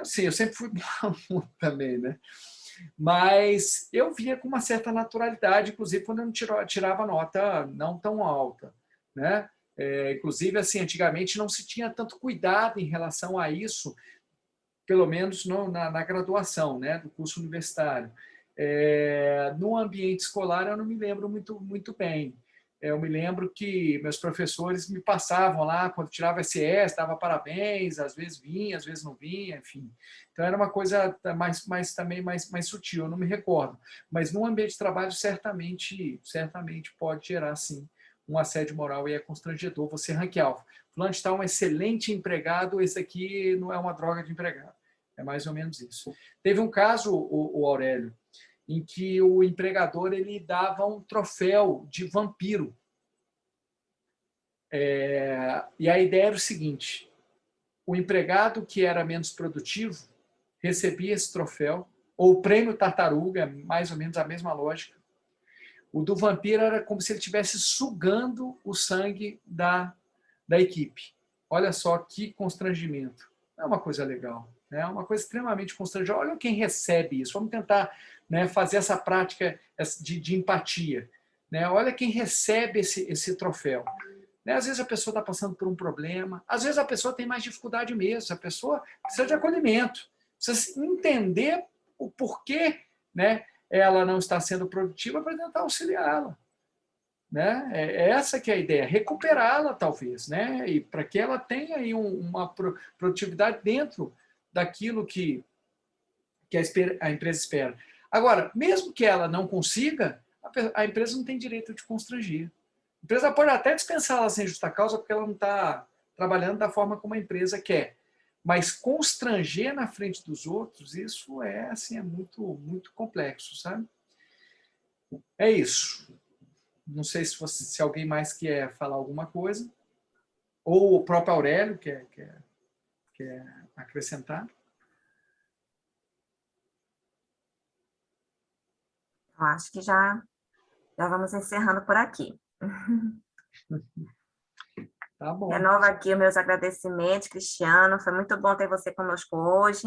assim, eu sempre fui bom também, né? Mas eu via com uma certa naturalidade, inclusive quando eu não tirava nota não tão alta, né? Inclusive, assim, antigamente não se tinha tanto cuidado em relação a isso, pelo menos na graduação, né, do curso universitário. No ambiente escolar eu não me lembro muito bem. Eu me lembro que meus professores me passavam lá, quando tirava SS, dava parabéns, às vezes vinha, às vezes não vinha, enfim. Então era uma coisa também mais sutil, eu não me recordo. Mas no ambiente de trabalho certamente pode gerar, sim, um assédio moral e é constrangedor você ranquear. Fulano está um excelente empregado, esse aqui não é uma droga de empregado. É mais ou menos isso. Teve um caso, o Aurélio, em que o empregador ele dava um troféu de vampiro. E a ideia era o seguinte: o empregado que era menos produtivo recebia esse troféu, ou o prêmio tartaruga, mais ou menos a mesma lógica. O do vampiro era como se ele estivesse sugando o sangue da equipe. Olha só que constrangimento. É uma coisa legal. É uma coisa extremamente constrangedora. Olha quem recebe isso. Vamos tentar, né, fazer essa prática de empatia. Né? Olha quem recebe esse troféu. Né? Às vezes a pessoa está passando por um problema, às vezes a pessoa tem mais dificuldade mesmo, a pessoa precisa de acolhimento, precisa entender o porquê, né, ela não está sendo produtiva para tentar auxiliá-la. Né? Essa que é a ideia, recuperá-la talvez, né? E para que ela tenha aí uma produtividade dentro daquilo que a empresa espera. Agora, mesmo que ela não consiga, a empresa não tem direito de constranger. A empresa pode até dispensá-la sem justa causa porque ela não está trabalhando da forma como a empresa quer. Mas constranger na frente dos outros, isso assim, é muito complexo, sabe? É isso. Não sei se alguém mais quer falar alguma coisa. Ou o próprio Aurélio quer acrescentar. Eu acho que já vamos encerrando por aqui. Tá bom. Renovo aqui os meus agradecimentos, Cristiano. Foi muito bom ter você conosco hoje,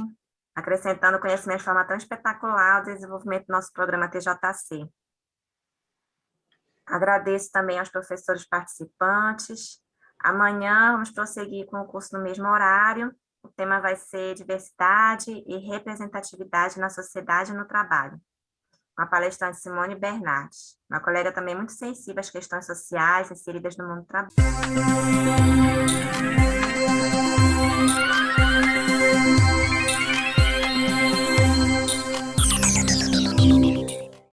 acrescentando conhecimento de forma tão espetacular ao desenvolvimento do nosso programa TJC. Agradeço também aos professores participantes. Amanhã vamos prosseguir com o curso no mesmo horário. O tema vai ser diversidade e representatividade na sociedade e no trabalho, com a palestrante Simone Bernardes, uma colega também muito sensível às questões sociais inseridas no mundo do trabalho.